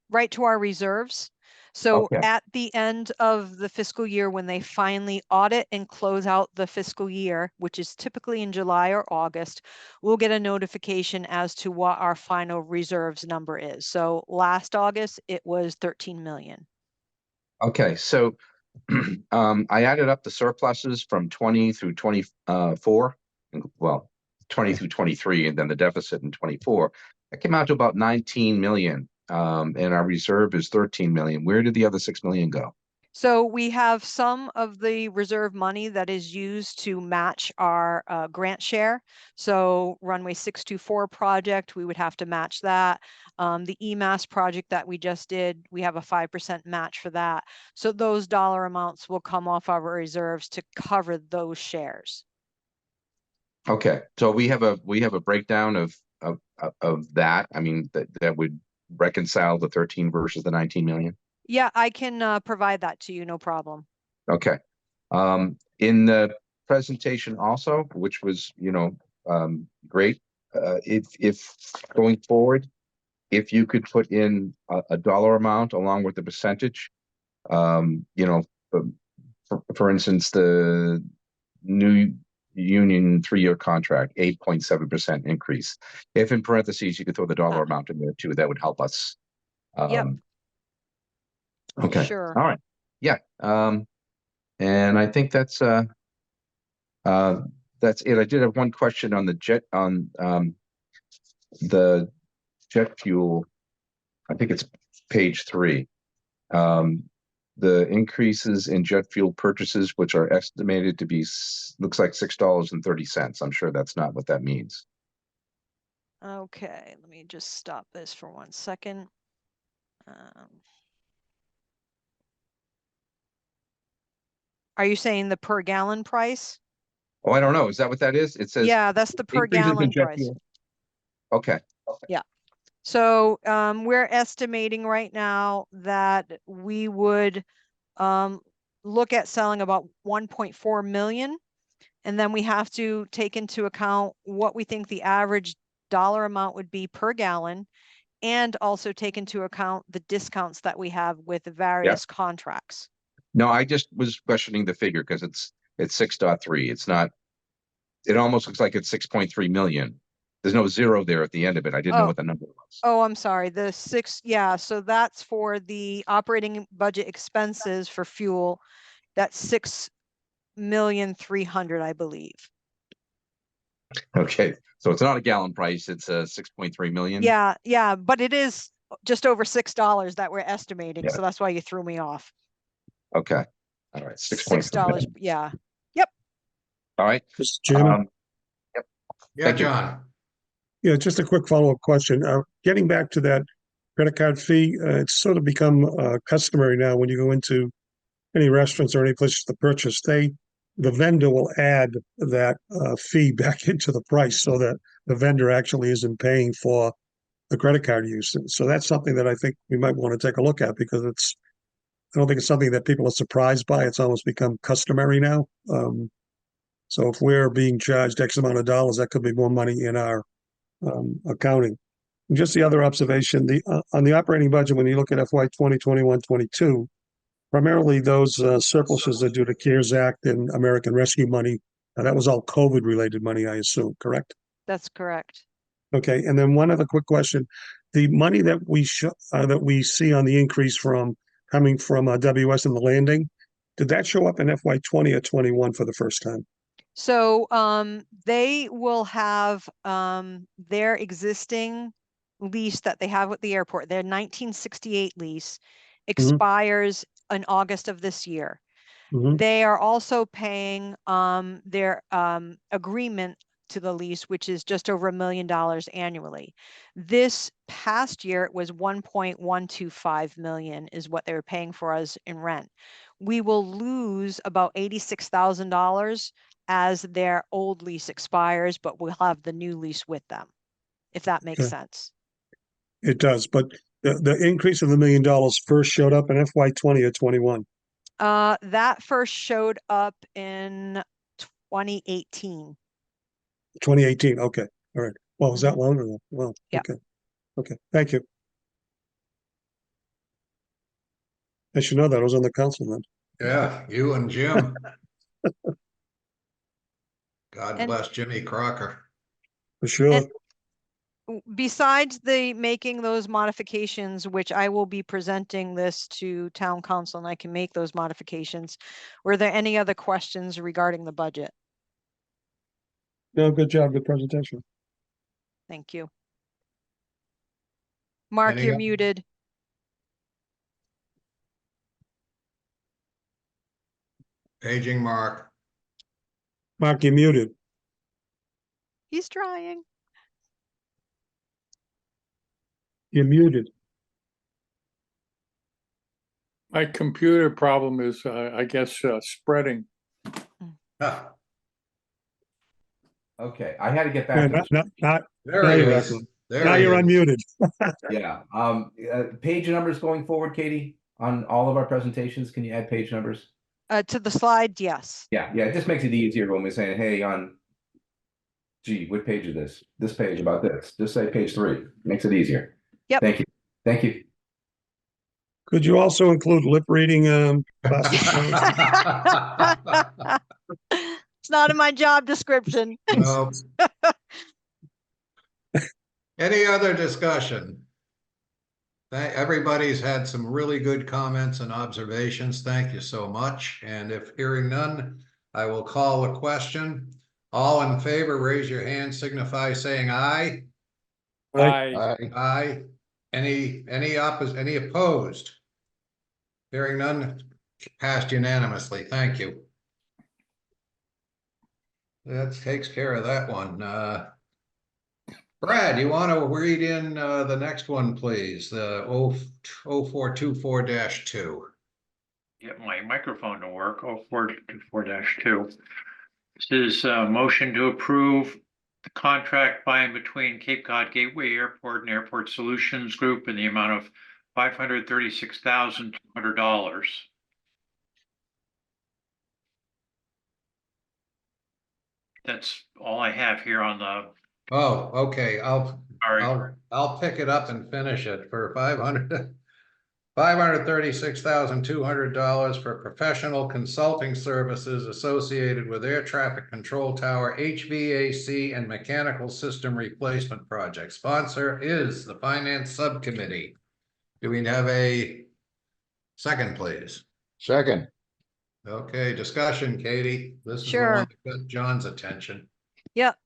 Right to our reserves. So Okay. at the end of the fiscal year, when they finally audit and close out the fiscal year, which is typically in July or August, we'll get a notification as to what our final reserves number is. So last August, it was 13 million. Okay, so I added up the surpluses from 20 through 24, well, 20 through 23, and then the deficit in 24. It came out to about 19 million, and our reserve is 13 million. Where did the other 6 million go? So we have some of the reserve money that is used to match our grant share. So runway 624 project, we would have to match that. The EMAS project that we just did, we have a 5% match for that. So those dollar amounts will come off our reserves to cover those shares. Okay, so we have a breakdown of that. I mean, that would reconcile the 13 versus the 19 million. Yeah, I can provide that to you, no problem. Okay. In the presentation also, which was, great, if going forward, if you could put in a dollar amount along with the percentage, for instance, the new union 3-year contract, 8.7% increase. If in parentheses, you could throw the dollar amount in there too, that would help us. Yep. Okay. Sure. All right. Yeah. And I think that's it. I did have one question on the jet fuel. I think it's page 3. The increases in jet fuel purchases, which are estimated to be, looks like $6.30. I'm sure that's not what that means. Okay, let me just stop this for 1 second. Are you saying the per gallon price? Oh, I don't know. Is that what that is? It says, Yeah, that's the per increases in gallon jet price. fuel. Okay. Yeah. So we're estimating right now that we would look at selling about 1.4 million. And then we have to take into account what we think the average dollar amount would be per gallon, and also take into account the discounts that we have with the various contracts. No, I just was questioning the figure because it's 6.3. It's not, it almost looks like it's 6.3 million. There's no zero there at the end of it. I didn't know what the number was. Oh, I'm sorry. The 6, yeah. So that's for the operating budget expenses for fuel. That's 6,300,000, I believe. Okay, so it's not a gallon price. It's a 6.3 million. Yeah, but it is just over $6 that we're estimating. Yeah. So that's why you threw me off. Okay. All right. $6. Yeah. All right. Mr. Chairman, Um, Yeah, Thank you. John. yeah, just a quick follow-up question. Getting back to that credit card fee, it's sort of become customary now when you go into any restaurants or any places to purchase, the vendor will add that fee back into the price so that the vendor actually isn't paying for the credit card use. So that's something that I think we might want to take a look at because I don't think it's something that people are surprised by. It's almost become customary now. So if we're being charged X amount of dollars, that could be more money in our accounting. And just the other observation, on the operating budget, when you look at FY 2021, 22, primarily those surpluses are due to CARES Act and American Rescue money. That was all COVID-related money, I assume, correct? That's correct. Okay, and then one other quick question. The money that we see on the increase coming from WS and the landing, did that show up in FY 20 or 21 for the first time? So they will have their existing lease that they have with the airport, their 1968 lease expires in August of this year. Mhm. They are also paying their agreement to the lease, which is just over $1 million annually. This past year, it was 1.125 million is what they were paying for us in rent. We will lose about $86,000 as their old lease expires, but we'll have the new lease with them, if that makes Okay. sense. It does, but the increase of $1 million first showed up in FY 20 or 21? That first showed up in 2018. 2018, okay, all right. Well, was that long ago? Well, Yeah. Okay, thank you. I should know that, I was on the council then. Yeah, you and Jim. God And- bless Jimmy Crocker. For sure. Besides making those modifications, which I will be presenting this to town council and I can make those modifications, were there any other questions regarding the budget? No, good job, good presentation. Thank you. Mark, Any you're other- muted. Paging Mark. Mark, you're muted. He's trying. You're muted. My computer problem is, I guess, spreading. Ah, Okay, I had to get Yeah, back. there Now he you're is. excellent. There Now he you're is. unmuted. Yeah, page numbers going forward, Katie, on all of our presentations, can you add page numbers? To the slide, yes. Yeah, it just makes it easier when we're saying, hey, gee, what page is this? This page about this, just say page 3, makes it easier. Yep. Thank you. Could you also include lip reading classes? It's not in my job description. No. Any other discussion? Everybody's had some really good comments and observations. Thank you so much. And if hearing none, I will call the question. All in favor, raise your hand, signify saying aye. Aye. Aye. Any opposed? Hearing none, passed unanimously. Thank you. That takes care of that one. Brad, you want to read in the next one, please? The 0424-2. Get my microphone to work. 0424-2. This is a motion to approve the contract by and between Cape Cod Gateway Airport and Airport Solutions Group in the amount of $536,200. That's all I have here on the. Oh, okay. I'll Sorry. I'll pick it up and finish it for $536,200 for professional consulting services associated with air traffic control tower, HVAC, and mechanical system replacement project. Sponsor is the Finance Subcommittee. Do we have a second, please? Second. Okay, discussion, Katie. This is the Sure. one that got John's attention. Yep.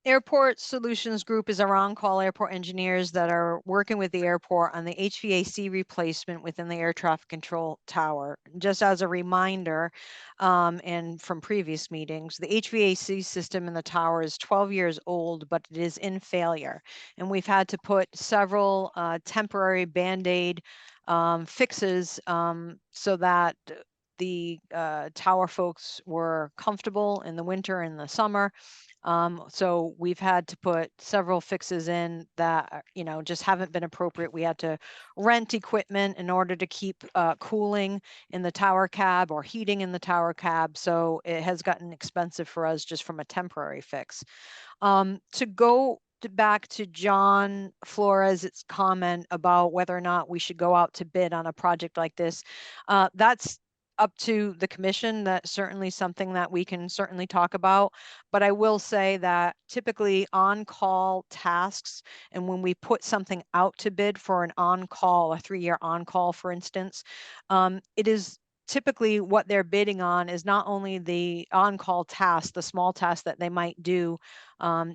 Airport Solutions Group is our on-call airport engineers that are working with the airport on the HVAC replacement within the air traffic control tower. Just as a reminder, and from previous meetings, the HVAC system in the tower is 12 years old, but it is in failure. And we've had to put several temporary Band-Aid fixes so that the tower folks were comfortable in the winter and the summer. So we've had to put several fixes in that, just haven't been appropriate. We had to rent equipment in order to keep cooling in the tower cab or heating in the tower cab. So it has gotten expensive for us just from a temporary fix. To go back to John Flores' comment about whether or not we should go out to bid on a project like this, that's up to the commission. That's certainly something that we can certainly talk about. But I will say that typically on-call tasks, and when we put something out to bid for an on-call, a 3-year on-call, for instance, it is typically what they're bidding on is not only the on-call task, the small tasks that they might do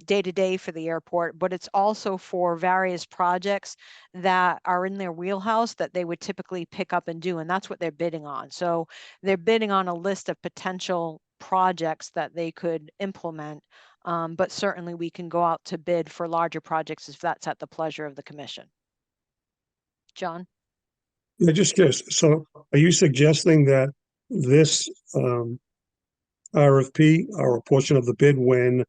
day to day for the airport, but it's also for various projects that are in their wheelhouse that they would typically pick up and do. And that's what they're bidding on. So they're bidding on a list of potential projects that they could implement. But certainly we can go out to bid for larger projects if that's at the pleasure of the commission. John? Yeah, just curious. So are you suggesting that this RFP or a portion of the bid when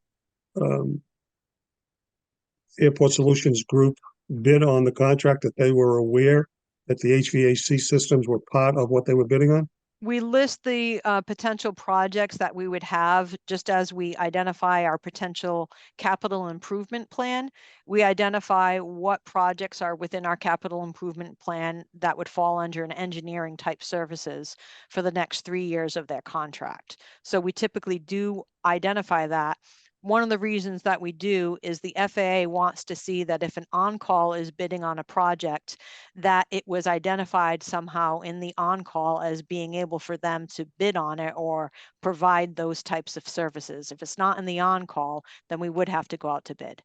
Airport Solutions Group bid on the contract that they were aware that the HVAC systems were part of what they were bidding on? We list the potential projects that we would have just as we identify our potential capital improvement plan. We identify what projects are within our capital improvement plan that would fall under an engineering type services for the next 3 years of their contract. So we typically do identify that. One of the reasons that we do is the FAA wants to see that if an on-call is bidding on a project, that it was identified somehow in the on-call as being able for them to bid on it or provide those types of services. If it's not in the on-call, then we would have to go out to bid.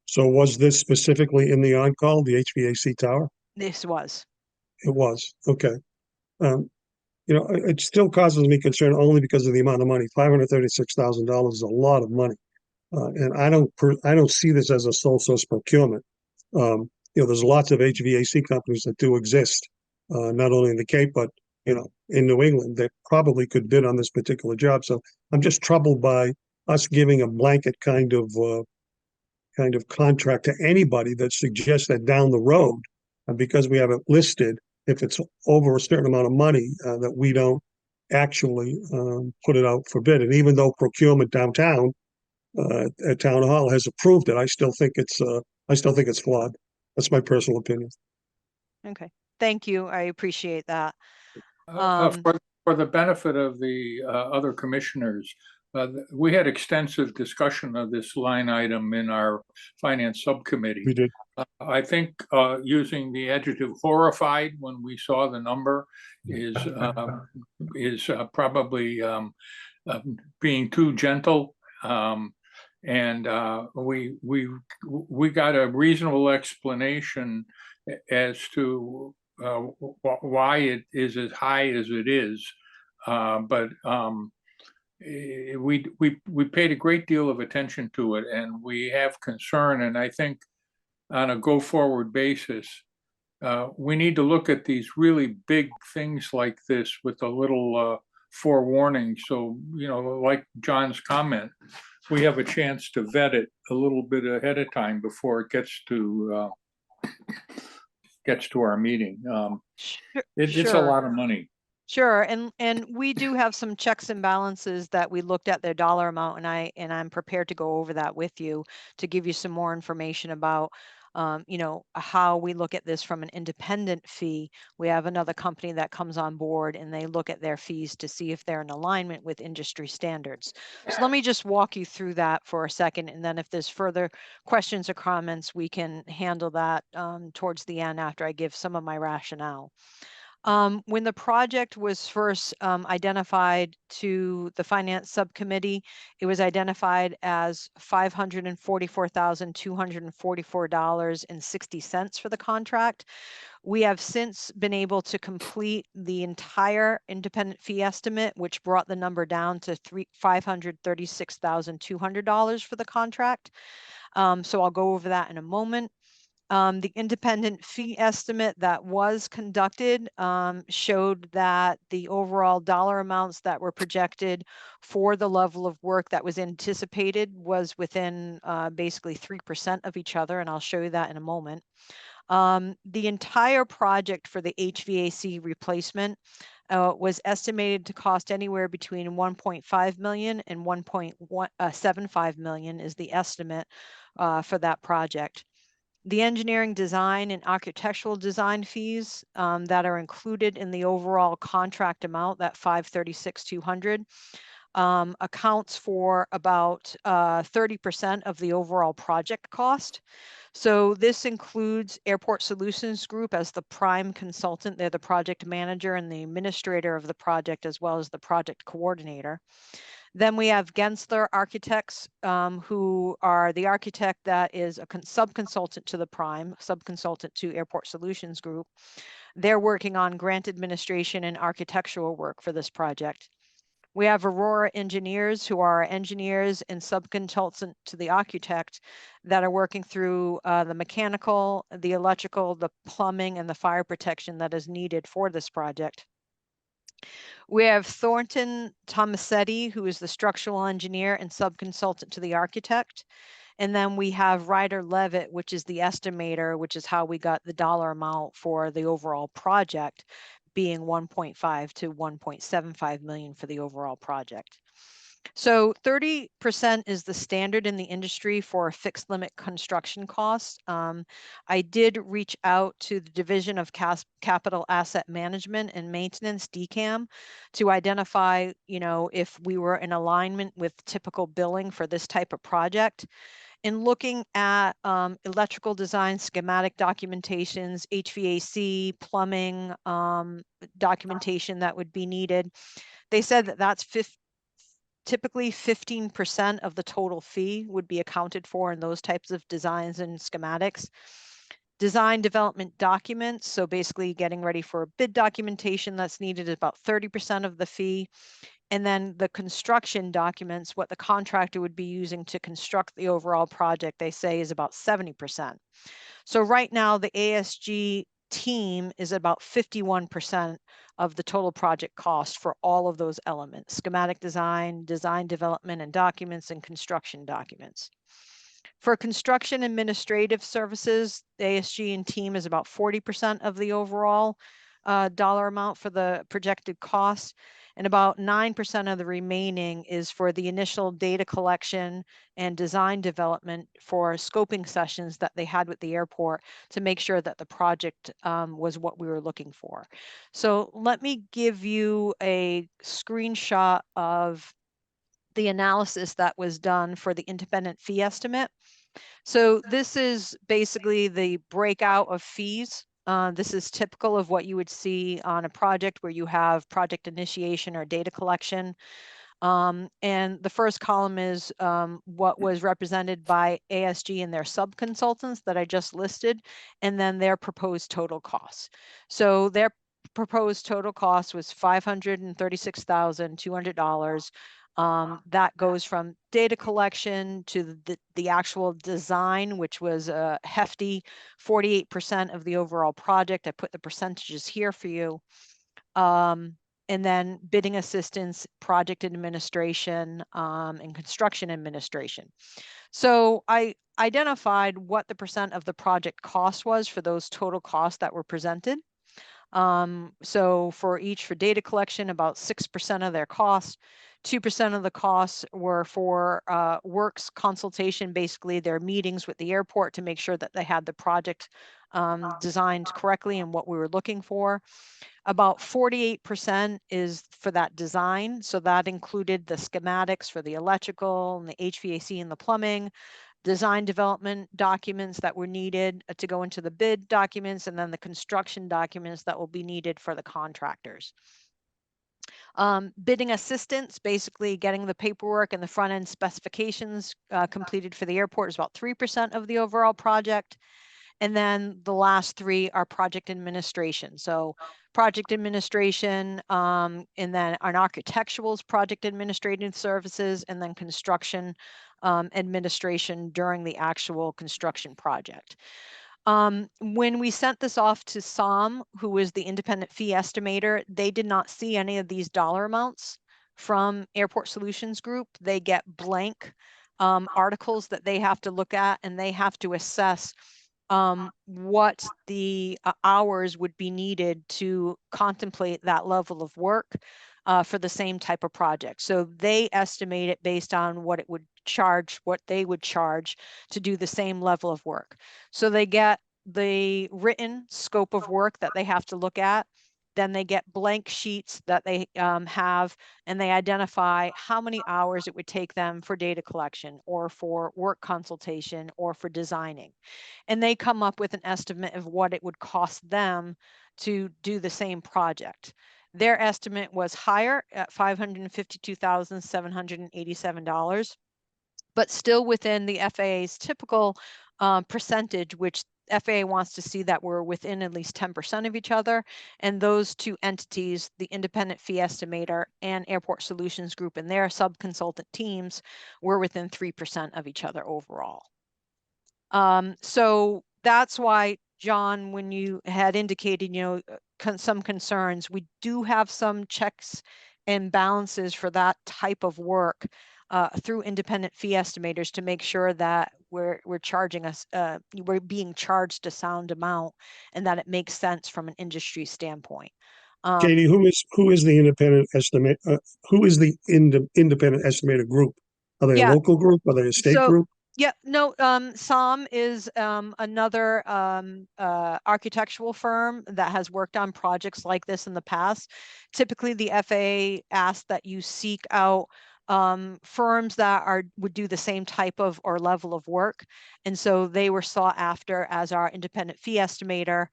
So was this specifically in the on-call, the HVAC tower? This was. It was, okay. It still causes me concern only because of the amount of money. $536,000 is a lot of money. And I don't see this as a sole source procurement. There's lots of HVAC companies that do exist, not only in the Cape, but, in New England that probably could bid on this particular job. So I'm just troubled by us giving a blanket kind of contract to anybody that suggests that down the road, because we have it listed, if it's over a certain amount of money, that we don't actually put it out for bid. And even though procurement downtown at Town Hall has approved it, I still think it's flawed. That's my personal opinion. Okay. Thank you. I appreciate that. For the benefit of the other commissioners, we had extensive discussion of this line item in our finance subcommittee. We did. I think using the adjective horrified when we saw the number is probably being too gentle. And we got a reasonable explanation as to why it is as high as it is, but we paid a great deal of attention to it, and we have concern. And I think on a go-forward basis, we need to look at these really big things like this with a little forewarning. So, like John's comment, we have a chance to vet it a little bit ahead of time before it gets to our meeting. It's a lot of money. Sure, and we do have some checks and balances that we looked at their dollar amount, and I'm prepared to go over that with you to give you some more information about how we look at this from an independent fee. We have another company that comes on board and they look at their fees to see if they're in alignment with industry standards. So let me just walk you through that for a second, and then if there's further questions or comments, we can handle that towards the end after I give some of my rationale. When the project was first identified to the finance subcommittee, it was identified as $544,244.60 for the contract. We have since been able to complete the entire independent fee estimate, which brought the number down to $536,200 for the contract. So I'll go over that in a moment. The independent fee estimate that was conducted showed that the overall dollar amounts that were projected for the level of work that was anticipated was within basically 3% of each other, and I'll show you that in a moment. The entire project for the HVAC replacement was estimated to cost anywhere between 1.5 million and 1.75 million is the estimate for that project. The engineering design and architectural design fees that are included in the overall contract amount, that $536,200, accounts for about 30% of the overall project cost. So this includes Airport Solutions Group as the prime consultant. They're the project manager and the administrator of the project, as well as the project coordinator. Then we have Gensler Architects, who are the architect that is a sub-consultant to the prime, sub-consultant to Airport Solutions Group. They're working on grant administration and architectural work for this project. We have Aurora Engineers, who are engineers and sub-consultant to the architect that are working through the mechanical, the electrical, the plumbing, and the fire protection that is needed for this project. We have Thornton Tomasetti, who is the structural engineer and sub-consultant to the architect. And then we have Ryder Levitt, which is the estimator, which is how we got the dollar amount for the overall project being 1.5 to 1.75 million for the overall project. So 30% is the standard in the industry for a fixed limit construction cost. I did reach out to the Division of Capital Asset Management and Maintenance, DCAM, to identify, if we were in alignment with typical billing for this type of project. In looking at electrical design, schematic documentations, HVAC, plumbing documentation that would be needed, they said that that's typically 15% of the total fee would be accounted for in those types of designs and schematics. Design development documents, so basically getting ready for a bid documentation that's needed, is about 30% of the fee. And then the construction documents, what the contractor would be using to construct the overall project, they say is about 70%. So right now the ASG team is about 51% of the total project cost for all of those elements: schematic design, design development and documents, and construction documents. For construction administrative services, the ASG and team is about 40% of the overall dollar amount for the projected cost, and about 9% of the remaining is for the initial data collection and design development for scoping sessions that they had with the airport to make sure that the project was what we were looking for. So let me give you a screenshot of the analysis that was done for the independent fee estimate. So this is basically the breakout of fees. This is typical of what you would see on a project where you have project initiation or data collection. And the first column is what was represented by ASG and their sub-consultants that I just listed, and then their proposed total costs. So their proposed total cost was $536,200. That goes from data collection to the actual design, which was a hefty 48% of the overall project. I put the percentages here for you. And then bidding assistance, project administration, and construction administration. So I identified what the percent of the project cost was for those total costs that were presented. So for data collection, about 6% of their costs. 2% of the costs were for works consultation, basically their meetings with the airport to make sure that they had the project designed correctly and what we were looking for. About 48% is for that design. So that included the schematics for the electrical and the HVAC and the plumbing, design development documents that were needed to go into the bid documents, and then the construction documents that will be needed for the contractors. Bidding assistance, basically getting the paperwork and the front end specifications completed for the airport, is about 3% of the overall project. And then the last 3 are project administration. So project administration, and then an architectural's project administrative services, and then construction administration during the actual construction project. When we sent this off to SOM, who is the independent fee estimator, they did not see any of these dollar amounts from Airport Solutions Group. They get blank articles that they have to look at, and they have to assess what the hours would be needed to contemplate that level of work for the same type of project. So they estimate it based on what it would charge, what they would charge to do the same level of work. So they get the written scope of work that they have to look at. Then they get blank sheets that they have, and they identify how many hours it would take them for data collection, or for work consultation, or for designing. And they come up with an estimate of what it would cost them to do the same project. Their estimate was higher at $552,787, but still within the FAA's typical percentage, which FAA wants to see that we're within at least 10% of each other. And those 2 entities, the independent fee estimator and Airport Solutions Group and their sub-consultant teams, were within 3% of each other overall. So that's why, John, when you had indicated, some concerns, we do have some checks and balances for that type of work through independent fee estimators to make sure that we're charging us, we're being charged a sound amount, and that it makes sense from an industry standpoint. Katie, who is the independent estimate? Who is the independent estimator group? Are they a local group? Are they a state group? Yeah, no, SOM is another architectural firm that has worked on projects like this in the past. Typically, the FAA asks that you seek out firms that would do the same type of or level of work. And so they were sought after as our independent fee estimator.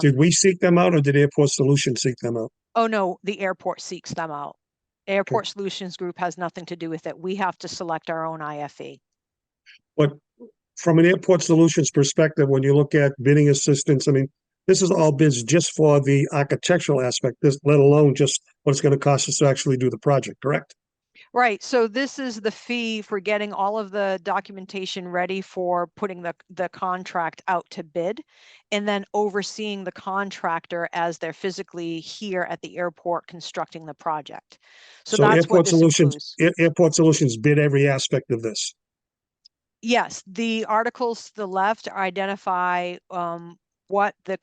Did we seek them out, or did Airport Solutions seek them out? Oh, no, the airport seeks them out. Airport Solutions Group has nothing to do with it. We have to select our own IFE. But from an Airport Solutions perspective, when you look at bidding assistance, I mean, this is all bids just for the architectural aspect, let alone just what it's going to cost us to actually do the project, correct? Right. So this is the fee for getting all of the documentation ready for putting the contract out to bid, and then overseeing the contractor as they're physically here at the airport constructing the project. So that's what this includes. Airport Solutions bid every aspect of this. Yes, the articles to the left identify what the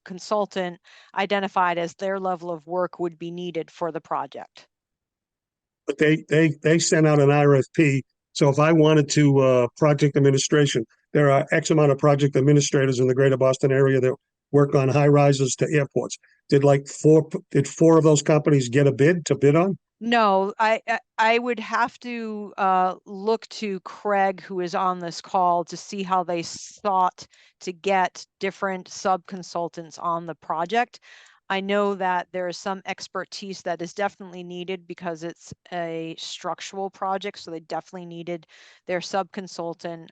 consultant identified as their level of work would be needed for the project. But they sent out an RFP. So if I wanted to project administration, there are X amount of project administrators in the greater Boston area that work on high rises to airports. Did 4 of those companies get a bid to bid on? No, I would have to look to Craig, who is on this call, to see how they sought to get different sub-consultants on the project. I know that there is some expertise that is definitely needed because it's a structural project, so they definitely needed their sub-consultant,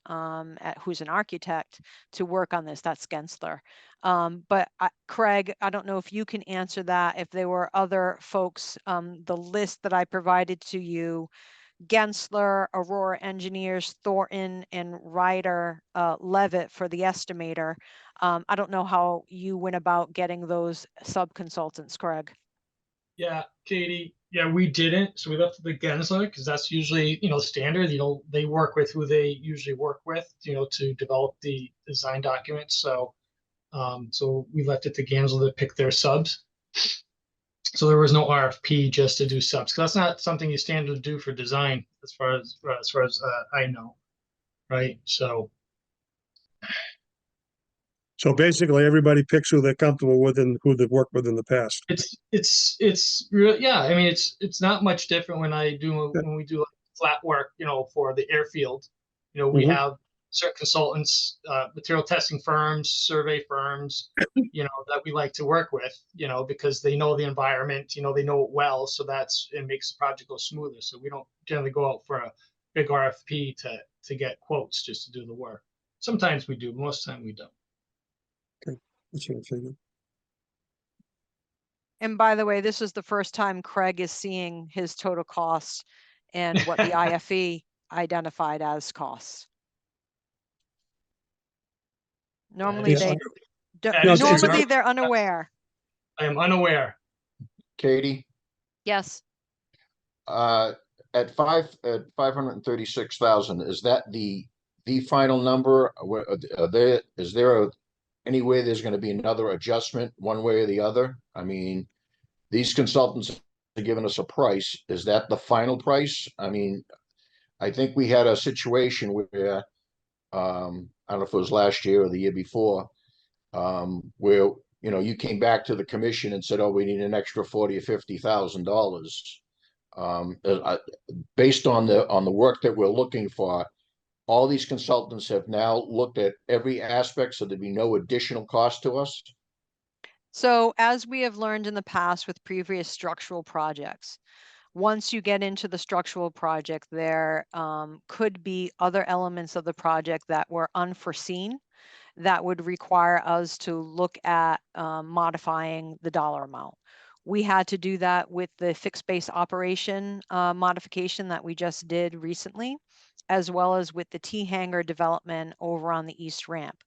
who's an architect, to work on this. That's Gensler. But Craig, I don't know if you can answer that. If there were other folks, the list that I provided to you, Gensler, Aurora Engineers, Thornton, and Ryder Levitt for the estimator. I don't know how you went about getting those sub-consultants, Craig. Yeah, Katie. Yeah, we didn't. So we left it to Gensler because that's usually, standard. They work with who they usually work with, to develop the design documents. So we left it to Gensler to pick their subs. So there was no RFP just to do subs, because that's not something you standard do for design, as far as I know, right? So basically, everybody picks who they're comfortable with and who they've worked with in the past. it's real. Yeah, I mean, it's not much different when we do like flat work, for the airfield. You know, we Mhm. have certain consultants, material testing firms, survey firms, you know, that we like to work with, you know, because they know the environment, you know, they know it well. So it makes the project go smoother. So we don't generally go out for a big RFP to get quotes just to do the work. Sometimes we do, most of the time we don't. That's what I figured. And by the way, this is the first time Craig is seeing his total costs and what the IFE identified as costs. Normally Yeah, they, That is true. normally they're unaware. I am unaware. Katie, Yes. at 536,000, is that the final number? Is there any way there's going to be another adjustment one way or the other? I mean, these consultants are giving us a price. Is that the final price? I mean, I think we had a situation where, I don't know if it was last year or the year before, where, you know, you came back to the commission and said, oh, we need an extra 40 or $50,000. Based on the work that we're looking for, all these consultants have now looked at every aspect, so there'd be no additional cost to us. So as we have learned in the past with previous structural projects, once you get into the structural project, there could be other elements of the project that were unforeseen that would require us to look at modifying the dollar amount. We had to do that with the fixed base operation modification that we just did recently, as well as with the T-hanger development over on the East Ramp,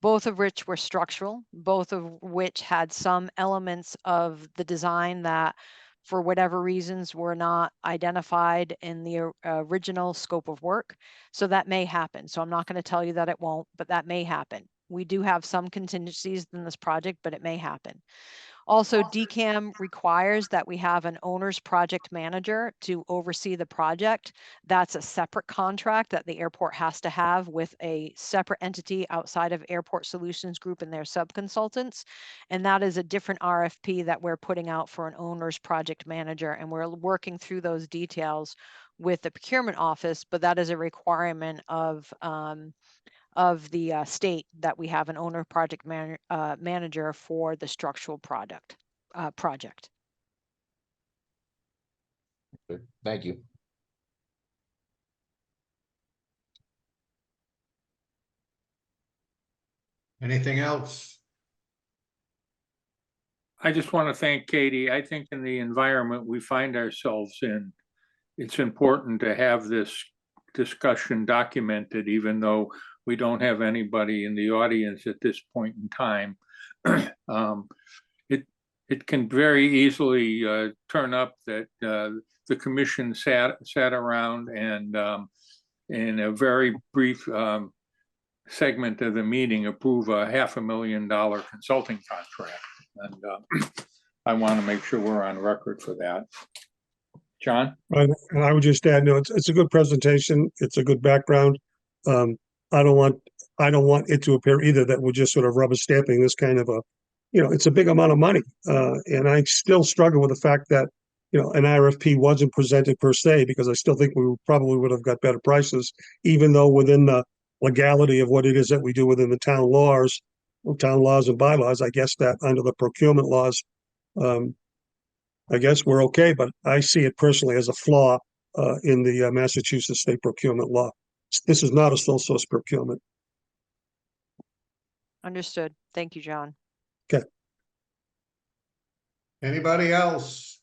both of which were structural, both of which had some elements of the design that for whatever reasons were not identified in the original scope of work. So that may happen. So I'm not going to tell you that it won't, but that may happen. We do have some contingencies in this project, but it may happen. Also, DCAM requires that we have an owner's project manager to oversee the project. That's a separate contract that the airport has to have with a separate entity outside of Airport Solutions Group and their subconsultants. And that is a different RFP that we're putting out for an owner's project manager. And we're working through those details with the procurement office, but that is a requirement of the state that we have an owner project manager for the structural project. Thank you. Anything else? I just want to thank Katie. I think in the environment we find ourselves in, it's important to have this discussion documented, even though we don't have anybody in the audience at this point in time. It can very easily turn up that the commission sat around and in a very brief segment of the meeting approve a $500,000 consulting contract. And I want to make sure we're on record for that. John? And I would just add, no, it's a good presentation. It's a good background. I don't want it to appear either that we're just sort of rubber stamping this kind of a, you know, it's a big amount of money. And I still struggle with the fact that, you know, an RFP wasn't presented per se, because I still think we probably would have got better prices, even though within the legality of what it is that we do within the town laws and bylaws, I guess that under the procurement laws, I guess we're okay, but I see it personally as a flaw in the Massachusetts state procurement law. This is not a sole source procurement. Understood. Thank you, John. Okay. Anybody else?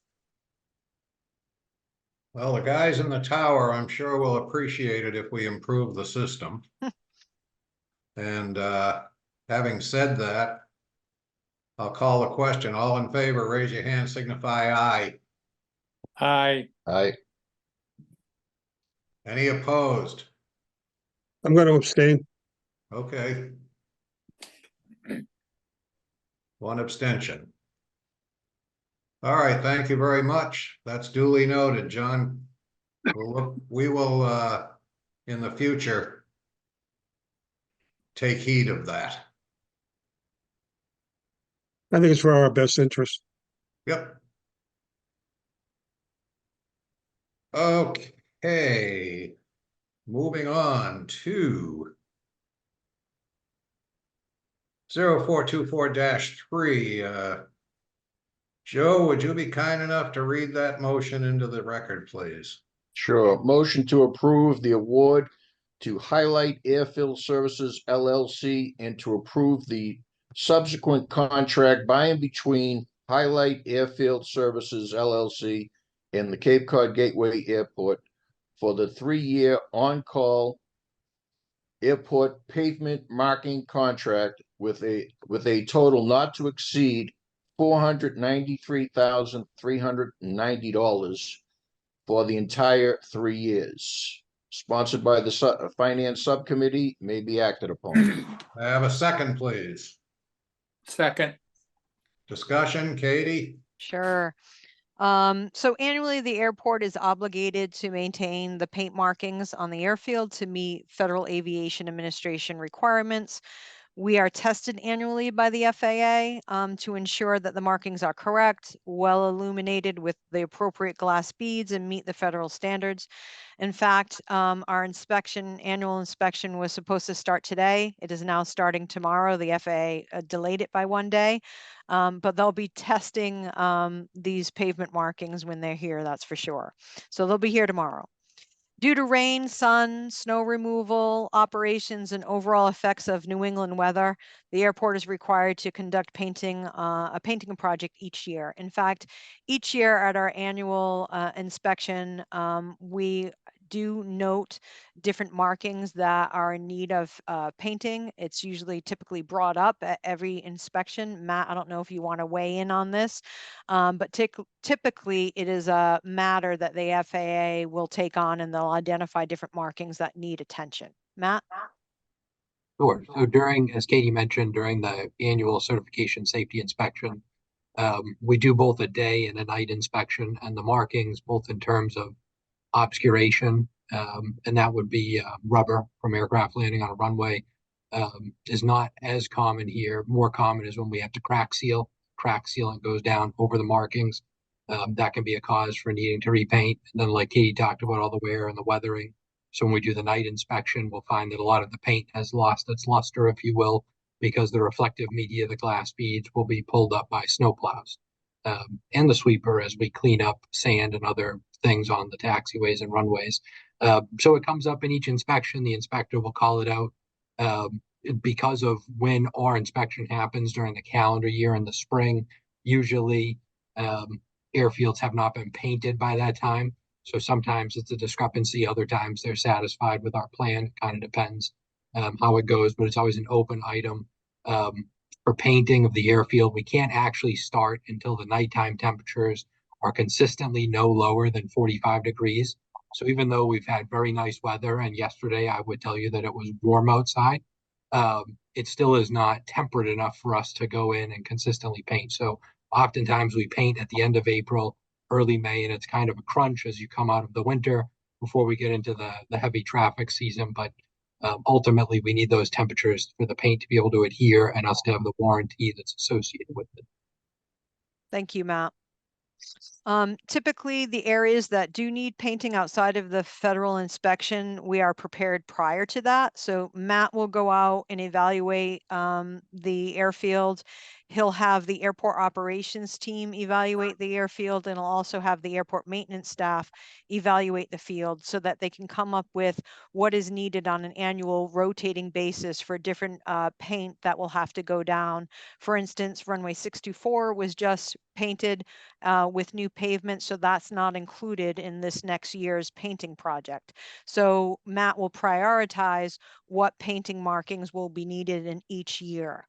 Well, the guys in the tower, I'm sure will appreciate it if we improve the system. And having said that, I'll call the question. All in favor, raise your hand, signify aye. Aye. Aye. Any opposed? I'm going to abstain. Okay. One abstention. All right, thank you very much. That's duly noted, John. We will in the future take heed of that. I think it's for our best interest. Yep. Okay. Moving on to 0424-3. Joe, would you be kind enough to read that motion into the record, please? Sure. Motion to approve the award to Highlight Airfield Services LLC and to approve the subsequent contract by and between Highlight Airfield Services LLC and the Cape Cod Gateway Airport for the 3-year on-call airport pavement marking contract with a total not to exceed $493,390 for the entire 3 years. Sponsored by the Finance Subcommittee, may be acted upon. I have a second, please. Second. Discussion, Katie? Sure. So annually, the airport is obligated to maintain the paint markings on the airfield to meet Federal Aviation Administration requirements. We are tested annually by the FAA to ensure that the markings are correct, well illuminated with the appropriate glass beads, and meet the federal standards. In fact, our annual inspection was supposed to start today. It is now starting tomorrow. The FAA delayed it by 1 day, but they'll be testing these pavement markings when they're here, that's for sure. So they'll be here tomorrow. Due to rain, sun, snow removal, operations, and overall effects of New England weather, the airport is required to conduct a painting project each year. In fact, each year at our annual inspection, we do note different markings that are in need of painting. It's usually typically brought up at every inspection. Matt, I don't know if you want to weigh in on this, but typically it is a matter that the FAA will take on, and they'll identify different markings that need attention. Matt? Sure. So during, as Katie mentioned, during the annual certification safety inspection, we do both a day and a night inspection, and the markings, both in terms of obscuration, and that would be rubber from aircraft landing on a runway, is not as common here. More common is when we have to crack seal. Crack sealant goes down over the markings. That can be a cause for needing to repaint. And then, like Katie talked about, all the wear and the weathering. So when we do the night inspection, we'll find that a lot of the paint has lost its luster, if you will, because the reflective media, the glass beads, will be pulled up by snowplows. And the sweeper as we clean up sand and other things on the taxiways and runways. So it comes up in each inspection. The inspector will call it out. Because of when our inspection happens during the calendar year in the spring, usually airfields have not been painted by that time. So sometimes it's a discrepancy. Other times they're satisfied with our plan. It kind of depends how it goes, but it's always an open item. For painting of the airfield, we can't actually start until the nighttime temperatures are consistently no lower than 45 degrees. So even though we've had very nice weather, and yesterday I would tell you that it was warm outside, it still is not temperate enough for us to go in and consistently paint. So oftentimes we paint at the end of April, early May, and it's kind of a crunch as you come out of the winter before we get into the heavy traffic season. But ultimately, we need those temperatures for the paint to be able to adhere and us to have the warranty that's associated with it. Thank you, Matt. Typically, the areas that do need painting outside of the federal inspection, we are prepared prior to that. So Matt will go out and evaluate the airfield. He'll have the airport operations team evaluate the airfield, and he'll also have the airport maintenance staff evaluate the field so that they can come up with what is needed on an annual rotating basis for different paint that will have to go down. For instance, runway 624 was just painted with new pavement, so that's not included in this next year's painting project. So Matt will prioritize what painting markings will be needed in each year.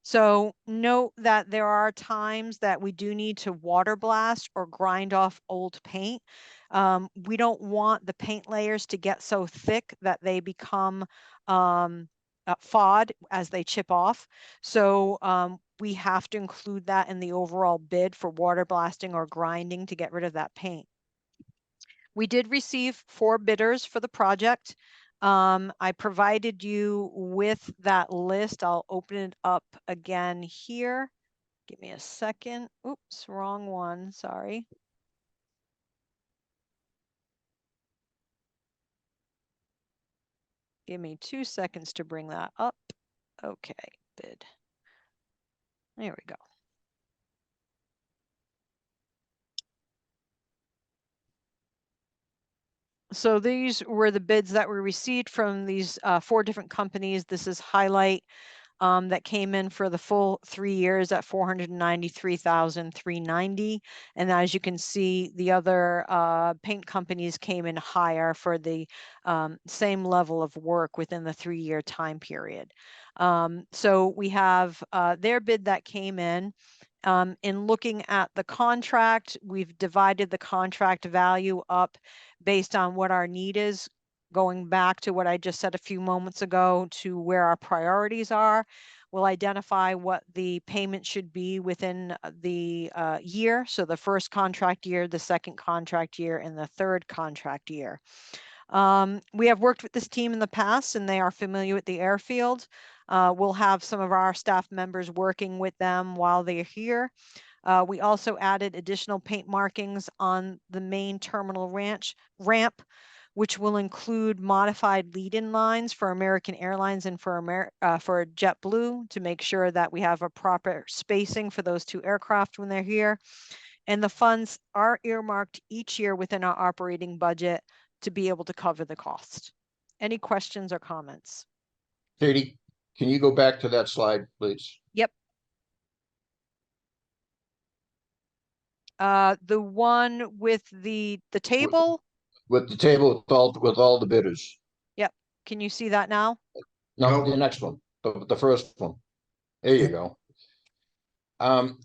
So note that there are times that we do need to water blast or grind off old paint. We don't want the paint layers to get so thick that they become FOD as they chip off. So we have to include that in the overall bid for water blasting or grinding to get rid of that paint. We did receive 4 bidders for the project. I provided you with that list. I'll open it up again here. Give me a second. Oops, wrong one. Sorry. Give me 2 seconds to bring that up. Okay, bid. There we go. So these were the bids that were received from these 4 different companies. This is Highlight that came in for the full 3 years at $493,390. And as you can see, the other paint companies came in higher for the same level of work within the 3-year time period. So we have their bid that came in. In looking at the contract, we've divided the contract value up based on what our need is, going back to what I just said a few moments ago to where our priorities are. We'll identify what the payment should be within the year. So the first contract year, the second contract year, and the third contract year. We have worked with this team in the past and they are familiar with the airfield. We'll have some of our staff members working with them while they're here. We also added additional paint markings on the main terminal ramp, which will include modified lead-in lines for American Airlines and for JetBlue to make sure that we have a proper spacing for those 2 aircraft when they're here. And the funds are earmarked each year within our operating budget to be able to cover the cost. Any questions or comments? Katie, can you go back to that slide, please? Yep. The one with the table? With the table with all the bidders. Yep. Can you see that now? No, Nope. the next one, the first one. There you go. I'm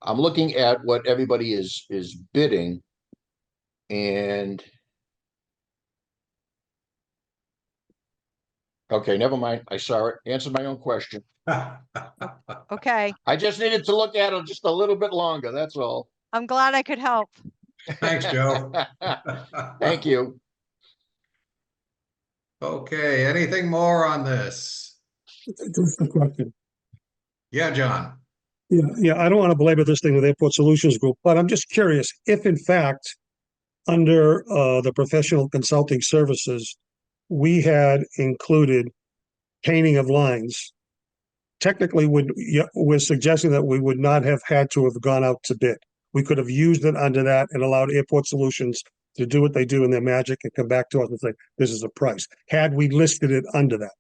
looking at what everybody is bidding, and okay, never mind. I saw it. Answered my own question. Okay. I just needed to look at it just a little bit longer. That's all. I'm glad I could help. Thanks, Joe. Thank you. Okay, anything more on this? Just a question. Yeah, John. Yeah, I don't want to belabor this thing with Airport Solutions Group, but I'm just curious if in fact, under the professional consulting services, we had included painting of lines. Technically, we're suggesting that we would not have had to have gone out to bid. We could have used it under that and allowed Airport Solutions to do what they do in their magic and come back to us and say, this is a price. Had we listed it under that?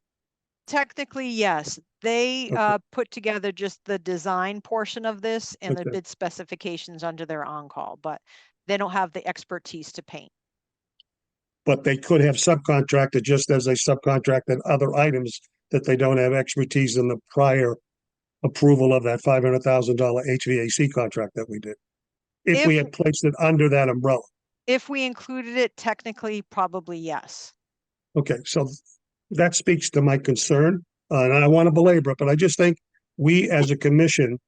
Technically, yes. They Okay. put together just the design portion of this and the Okay. bid specifications under their on-call, but they don't have the expertise to paint. But they could have subcontracted just as they subcontracted other items that they don't have expertise in the prior approval of that $500,000 HVAC contract that we did. If we had placed it under that umbrella. If we included it, technically, probably yes. Okay, so that speaks to my concern, and I don't want to belabor it, but I just think we as a commission,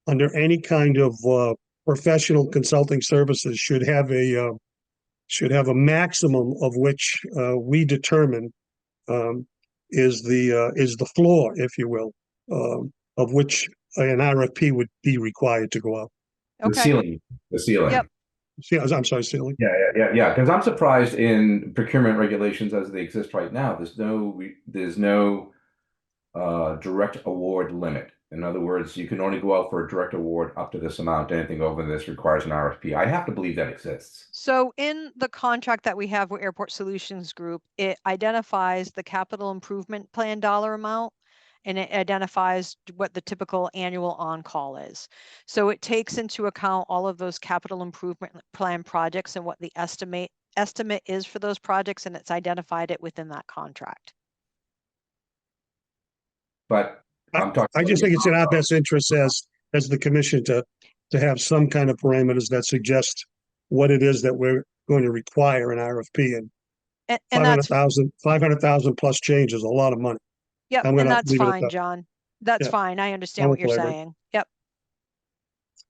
under any kind of professional consulting services, should have a maximum of which we determine is the floor, if you will, of which an RFP would be required to go out. The Okay. ceiling, the ceiling. Yep. Yeah, I'm sorry, Stanley. Yeah. Because I'm surprised in procurement regulations as they exist right now, there's no direct award limit. In other words, you can only go out for a direct award up to this amount. Anything over this requires an RFP. I have to believe that exists. So in the contract that we have with Airport Solutions Group, it identifies the capital improvement plan dollar amount, and it identifies what the typical annual on-call is. So it takes into account all of those capital improvement plan projects and what the estimate is for those projects, and it's identified it within that contract. But I'm talking. I just think it's in our best interest as the commission to have some kind of parameters that suggest what it is that we're going to require in RFP, and that's 500,000 plus change is a lot of money. Yep, and that's fine, John. That's Yeah. fine. I understand what you're belabor it. saying. Yep.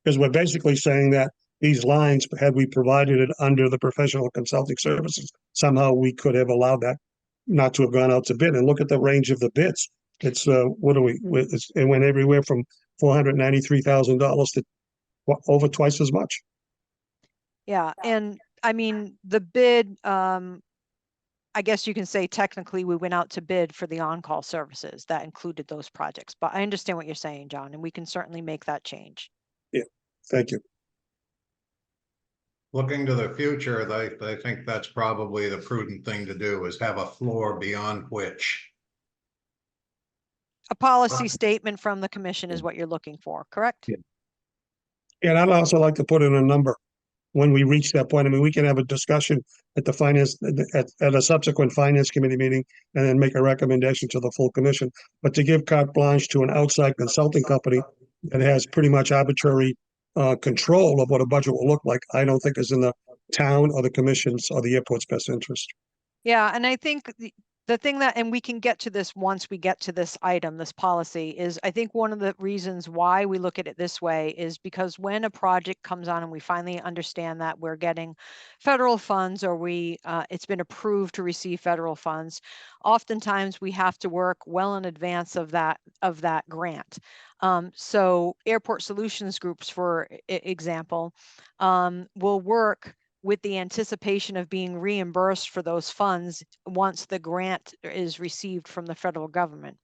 Because we're basically saying that these lines, had we provided it under the professional consulting services, somehow we could have allowed that not to have gone out to bid. And look at the range of the bids. It's it went everywhere from $493,000 to over twice as much. Yeah, and I mean the bid. I guess you can say technically we went out to bid for the on-call services that included those projects, but I understand what you're saying, John, and we can certainly make that change. Thank you. Looking to the future, they think that's probably the prudent thing to do, is have a floor beyond which. A policy statement from the commission is what you're looking for, correct? Yeah. And I'd also like to put in a number when we reach that point. I mean, we can have a discussion at the finance, at a subsequent finance committee meeting and then make a recommendation to the full commission. But to give carte blanche to an outside consulting company that has pretty much arbitrary control of what a budget will look like, I don't think is in the town or the commission's or the airport's best interest. Yeah, and I think the thing that, and we can get to this once we get to this item, this policy, is I think one of the reasons why we look at it this way is because when a project comes on and we finally understand that we're getting federal funds, or it's been approved to receive federal funds, oftentimes we have to work well in advance of that grant. So Airport Solutions Groups, for example, will work with the anticipation of being reimbursed for those funds once the grant is received from the federal government.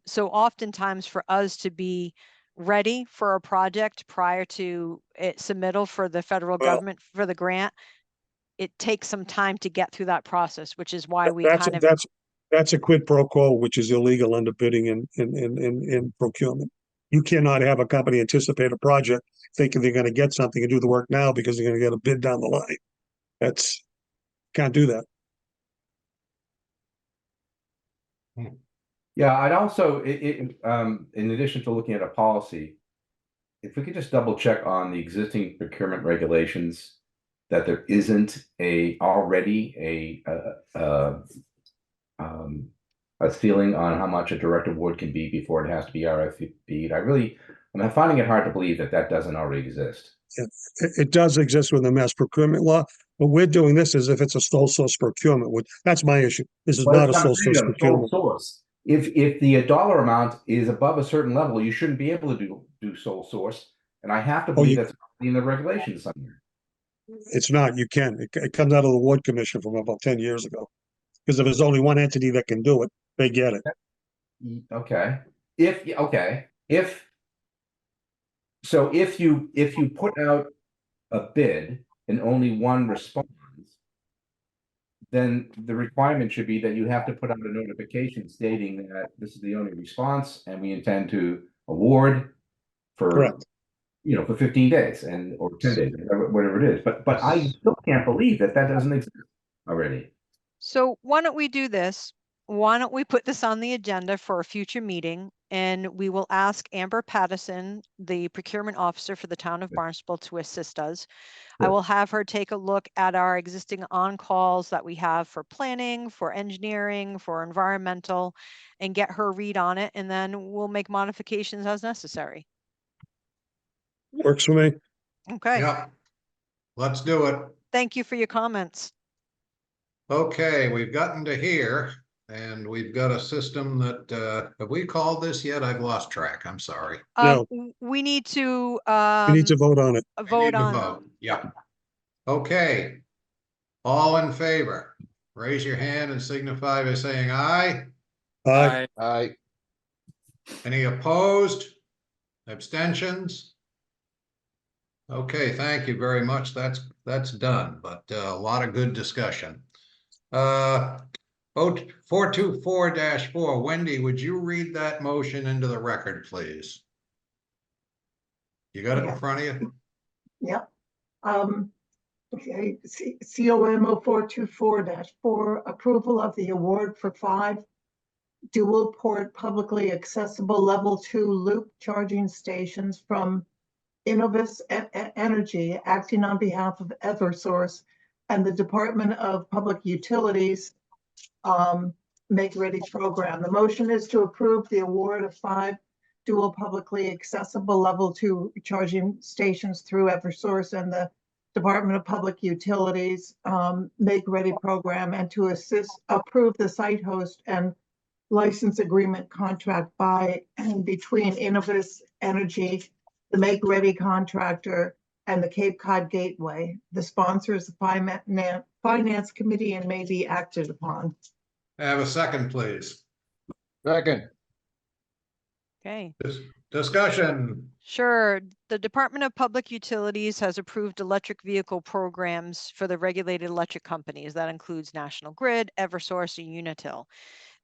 So oftentimes for us to be ready for a project prior to its submittal for the federal government for the grant, it takes some time to get through that process, which is why we That's a quid pro quo, which is illegal under bidding and procurement. You cannot have a company anticipate a project thinking they're going to get something and do the work now because they're going to get a bid down the line. Can't do that. Yeah, I'd also, in addition to looking at a policy, if we could just double check on the existing procurement regulations, that there isn't already a ceiling on how much a direct award can be before it has to be RFP'd. I'm finding it hard to believe that doesn't already exist. It does exist with the mass procurement law, but we're doing this as if it's a sole source procurement. That's my issue. This is not a sole source procurement. If the dollar amount is above a certain level, you shouldn't be able to do sole source. And I have to believe that's in the regulations somewhere. It's not. You can. It comes out of the Ward Commission from about 10 years ago. Because if there's only one entity that can do it, they get it. Okay. If you put out a bid and only one responds, then the requirement should be that you have to put out a notification stating that this is the only response and we intend to award for Correct. For 15 days or 10 days, whatever it is. But I still can't believe that doesn't exist already. So why don't we do this? Why don't we put this on the agenda for a future meeting, and we will ask Amber Pattison, the procurement officer for the town of Barnstable, to assist us. I will have her take a look at our existing on-calls that we have for planning, for engineering, for environmental, and get her read on it, and then we'll make modifications as necessary. Works for me. Okay. Yeah. Let's do it. Thank you for your comments. Okay, we've gotten to here, and we've got a system that, have we called this yet? I've lost track. I'm sorry. No. We need to We need to vote on it. Vote. Yeah. Okay. All in favor, raise your hand and signify by saying aye. Aye. Aye. Any opposed? Abstentions? Okay, thank you very much. That's done, but a lot of good discussion. Vote 424-4. Wendy, would you read that motion into the record, please? You got it in front of you? Yep. Okay, COMO 424-4, approval of the award for 5 dual port publicly accessible level 2 loop charging stations from Innovis Energy, acting on behalf of Eversource and the Department of Public Utilities Make Ready program. The motion is to approve the award of 5 dual publicly accessible level 2 charging stations through Eversource and the Department of Public Utilities Make Ready program, and to approve the site host and license agreement contract by and between Innovis Energy, the Make Ready contractor, and the Cape Cod Gateway. The sponsor is the Finance Committee and may be acted upon. Have a second, please. Second, Okay. Discussion. Sure. The Department of Public Utilities has approved electric vehicle programs for the regulated electric companies. That includes National Grid, Eversource, and Unitil.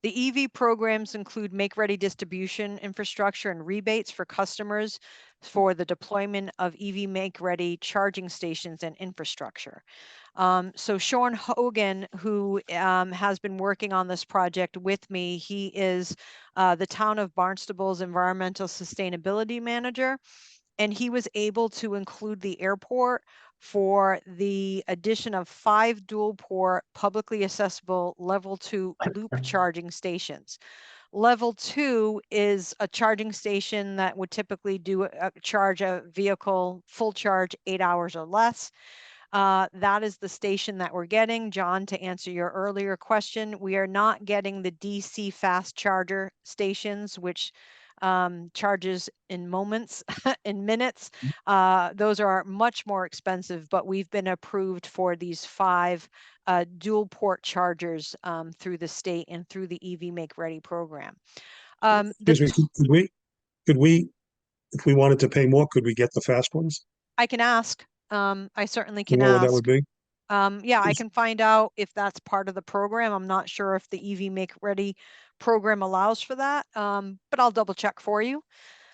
The EV programs include make-ready distribution infrastructure and rebates for customers for the deployment of EV make-ready charging stations and infrastructure. So Sean Hogan, who has been working on this project with me, he is the town of Barnstable's environmental sustainability manager, and he was able to include the airport for the addition of 5 dual port publicly accessible level 2 loop charging stations. Level 2 is a charging station that would typically charge a vehicle full charge 8 hours or less. That is the station that we're getting. John, to answer your earlier question, we are not getting the DC fast charger stations, which charges in moments, in minutes. Those are much more expensive, but we've been approved for these 5 dual port chargers through the state and through the EV Make Ready program. Excuse me, could we, if we wanted to pay more, could we get the fast ones? I can ask. I certainly You can know what that ask. would be? Yeah, I Is- can find out if that's part of the program. I'm not sure if the EV Make Ready program allows for that, but I'll double check for you.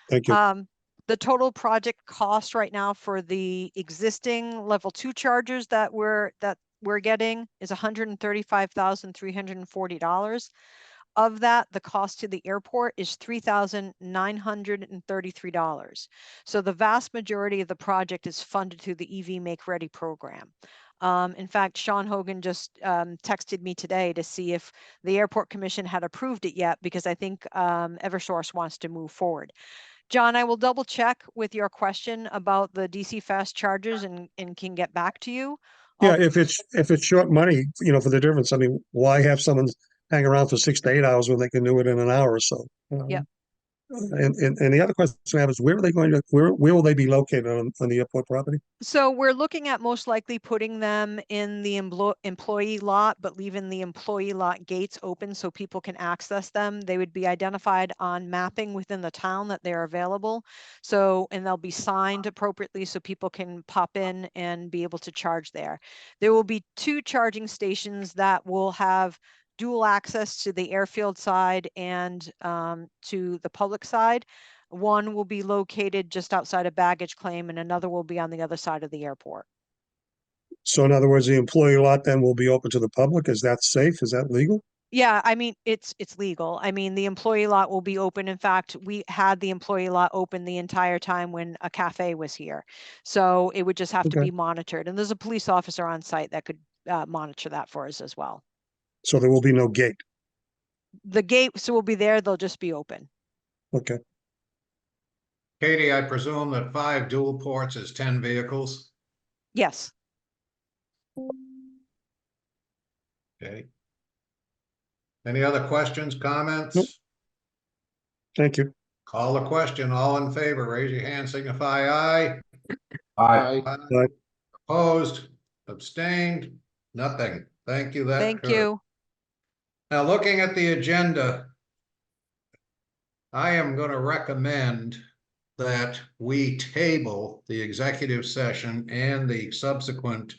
Thank you. The total project cost right now for the existing level 2 chargers that we're getting is $135,340. Of that, the cost to the airport is $3,933. So the vast majority of the project is funded through the EV Make Ready program. In fact, Sean Hogan just texted me today to see if the Airport Commission had approved it yet, because I think Eversource wants to move forward. John, I will double check with your question about the DC fast chargers and can get back to you. Yeah, if it's short money, you know, for the difference, I mean, why have someone hang around for 6 to 8 hours when they can do it in an hour or so? Yep. And the other question I have is, where are they going to, where will they be located on the airport property? So we're looking at most likely putting them in the employee lot, but leaving the employee lot gates open so people can access them. They would be identified on mapping within the town that they're available. So, and they'll be signed appropriately so people can pop in and be able to charge there. There will be 2 charging stations that will have dual access to the airfield side and to the public side. One will be located just outside of baggage claim and another will be on the other side of the airport. So in other words, the employee lot then will be open to the public. Is that safe? Is that legal? Yeah, I mean, it's legal. I mean, the employee lot will be open. In fact, we had the employee lot open the entire time when a cafe was here. So it would just have to Okay. be monitored. And there's a police officer on site that could monitor that for us as well. So there will be no gate. The gates will be there. They'll just be open. Okay. Katie, I presume that 5 dual ports is 10 vehicles? Yes. Okay. Any other questions, comments? Nope. Thank you. Call the question. All in favor, raise your hand, signify aye. Aye. Aye. Opposed, abstained, nothing. Thank you. Thank you. Now, looking at the agenda, I am going to recommend that we table the executive session and the subsequent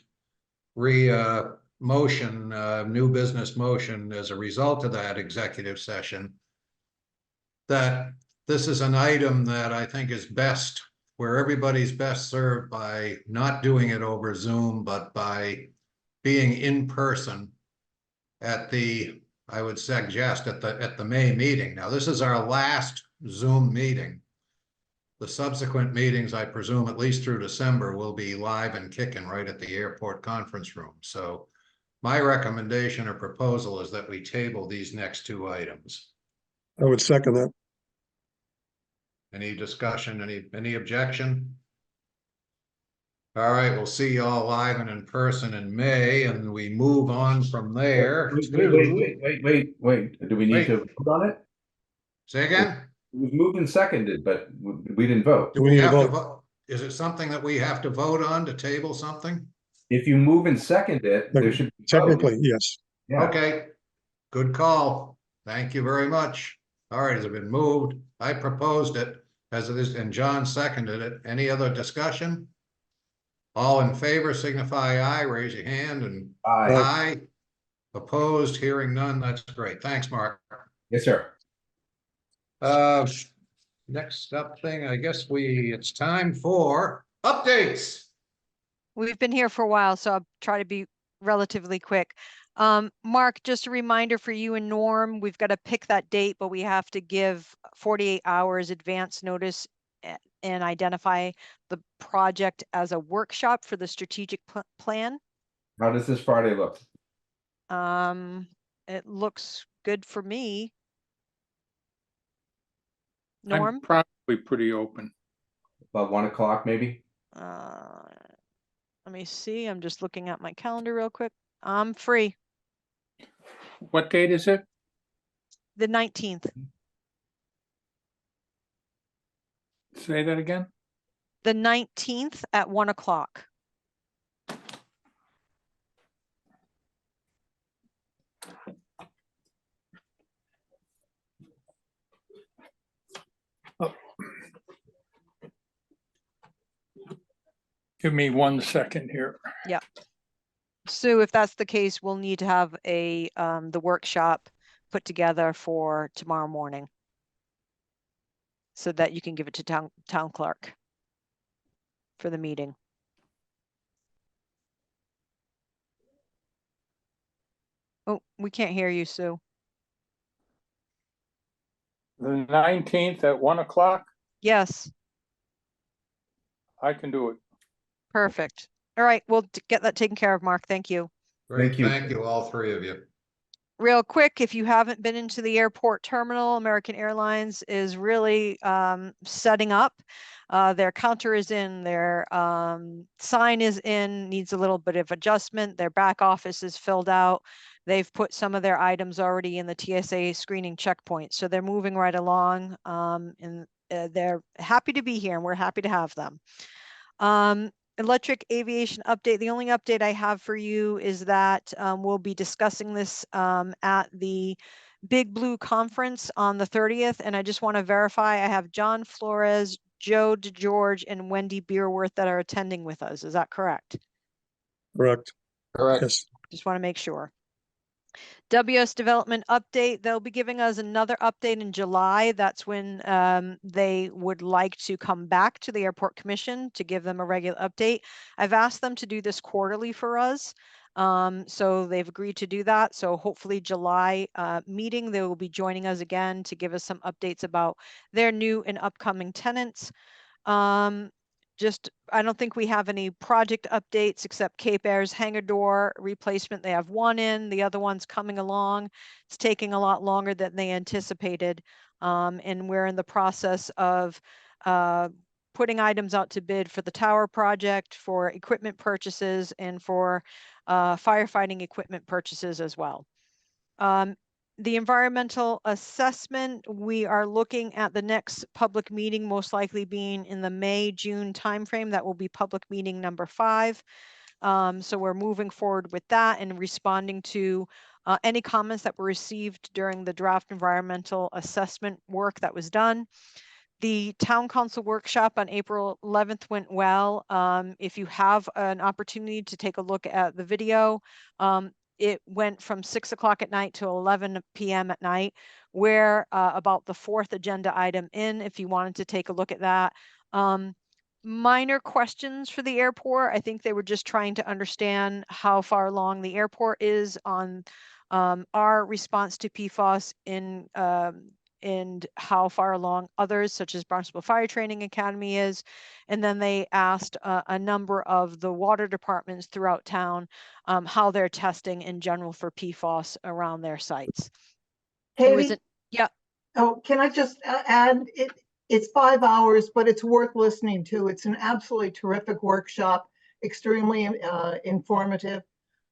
motion, new business motion as a result of that executive session. That this is an item that I think is best, where everybody's best served by not doing it over Zoom, but by being in person at the, I would suggest at the May meeting. Now, this is our last Zoom meeting. The subsequent meetings, I presume, at least through December, will be live and kicking right at the airport conference room. So my recommendation or proposal is that we table these next 2 items. I would second that. Any discussion, any objection? All right, we'll see you all live and in person in May, and we move on from there. Wait. Do we need to vote on it? Say again? It was moved and seconded, but we didn't vote. Do we have to vote? Is it something that we have to vote on to table something? If you move and second it, there should be. a vote. Technically, yes. Yeah, Okay, good call. Thank you very much. All right, has it been moved? I proposed it as it is, and John seconded it. Any other discussion? All in favor signify aye, raise your hand, and aye, aye. Opposed, hearing none, that's great. Thanks, Mark. yes, sir. Next up thing, I guess it's time for updates. We've been here for a while, so I'll try to be relatively quick. Mark, just a reminder for you and Norm, we've got to pick that date, but we have to give 48 hours advance notice and identify the project as a workshop for the strategic plan. How does this Friday look? It looks good for me. I'm Norm? probably pretty open. About 1 o'clock, maybe? Let me see. I'm just looking at my calendar real quick. I'm free. What date is it? The 19th. Say that again? The 19th at 1 o'clock. Give me 1 second here. Yep. Sue, if that's the case, we'll need to have the workshop put together for tomorrow morning so that you can give it to town clerk for the meeting. Oh, we can't hear you, Sue. The 19th at 1 o'clock, Yes, I can do it. perfect. All right, we'll get that taken care of, Mark. Thank you. Great, Thank you. thank you, all three of you. Real quick, if you haven't been into the airport terminal, American Airlines is really setting up. Their counter is in, their sign is in, needs a little bit of adjustment. Their back office is filled out. They've put some of their items already in the TSA screening checkpoint. So they're moving right along and they're happy to be here and we're happy to have them. Electric aviation update. The only update I have for you is that we'll be discussing this at the Big Blue Conference on the 30th. And I just want to verify I have John Flores, Joe DeGeorge, and Wendy Beerworth that are attending with us. Is that correct? Correct. Correct. Yes. Just want to make sure. WS Development update. They'll be giving us another update in July. That's when they would like to come back to the Airport Commission to give them a regular update. I've asked them to do this quarterly for us. So they've agreed to do that. So hopefully July meeting, they will be joining us again to give us some updates about their new and upcoming tenants. I don't think we have any project updates except Cape Air's hangar door replacement. They have one in, the other one's coming along. It's taking a lot longer than they anticipated. And we're in the process of putting items out to bid for the tower project, for equipment purchases, and for firefighting equipment purchases as well. The environmental assessment, we are looking at the next public meeting, most likely being in the May-June timeframe. That will be public meeting number 5. So we're moving forward with that and responding to any comments that were received during the draft environmental assessment work that was done. The town council workshop on April 11th went well. If you have an opportunity to take a look at the video, it went from 6 o'clock at night to 11 p.m. at night. We're about the 4th agenda item in, if you wanted to take a look at that. Minor questions for the airport. I think they were just trying to understand how far along the airport is on our response to PFAS and how far along others, such as Barnstable Fire Training Academy is. And then they asked a number of the water departments throughout town how they're testing in general for PFAS around their sites. Katie? Yeah. Oh, can I just add, it's 5 hours, but it's worth listening to. It's an absolutely terrific workshop, extremely informative.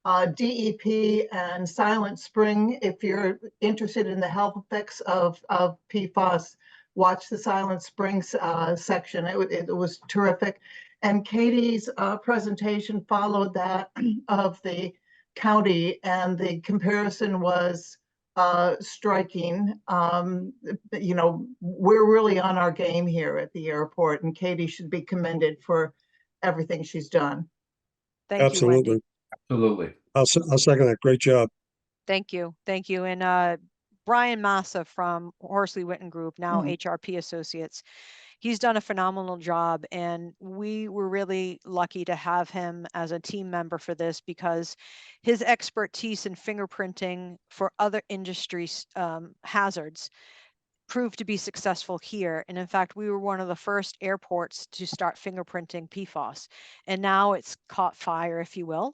DEP and Silent Spring, if you're interested in the health effects of PFAS, watch the Silent Springs section. It was terrific. And Katie's presentation followed that of the county, and the comparison was striking. You know, we're really on our game here at the airport, and Katie should be commended for everything she's done. Thank you, Wendy. Absolutely. Absolutely. I'll second that. Great job. Thank you. Thank you. And Brian Massa from Horsley Witten Group, now HRP Associates, he's done a phenomenal job, and we were really lucky to have him as a team member for this because his expertise in fingerprinting for other industry hazards proved to be successful here. And in fact, we were one of the first airports to start fingerprinting PFAS. And now it's caught fire, if you will.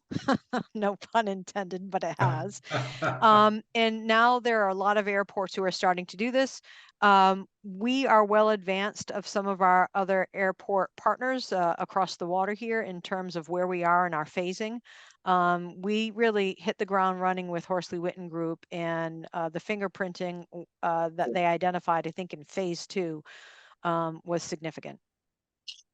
No pun intended, but it has. And now there are a lot of airports who are starting to do this. We are well advanced of some of our other airport partners across the water here in terms of where we are in our phasing. We really hit the ground running with Horsley Witten Group, and the fingerprinting that they identified, I think in phase 2, was significant.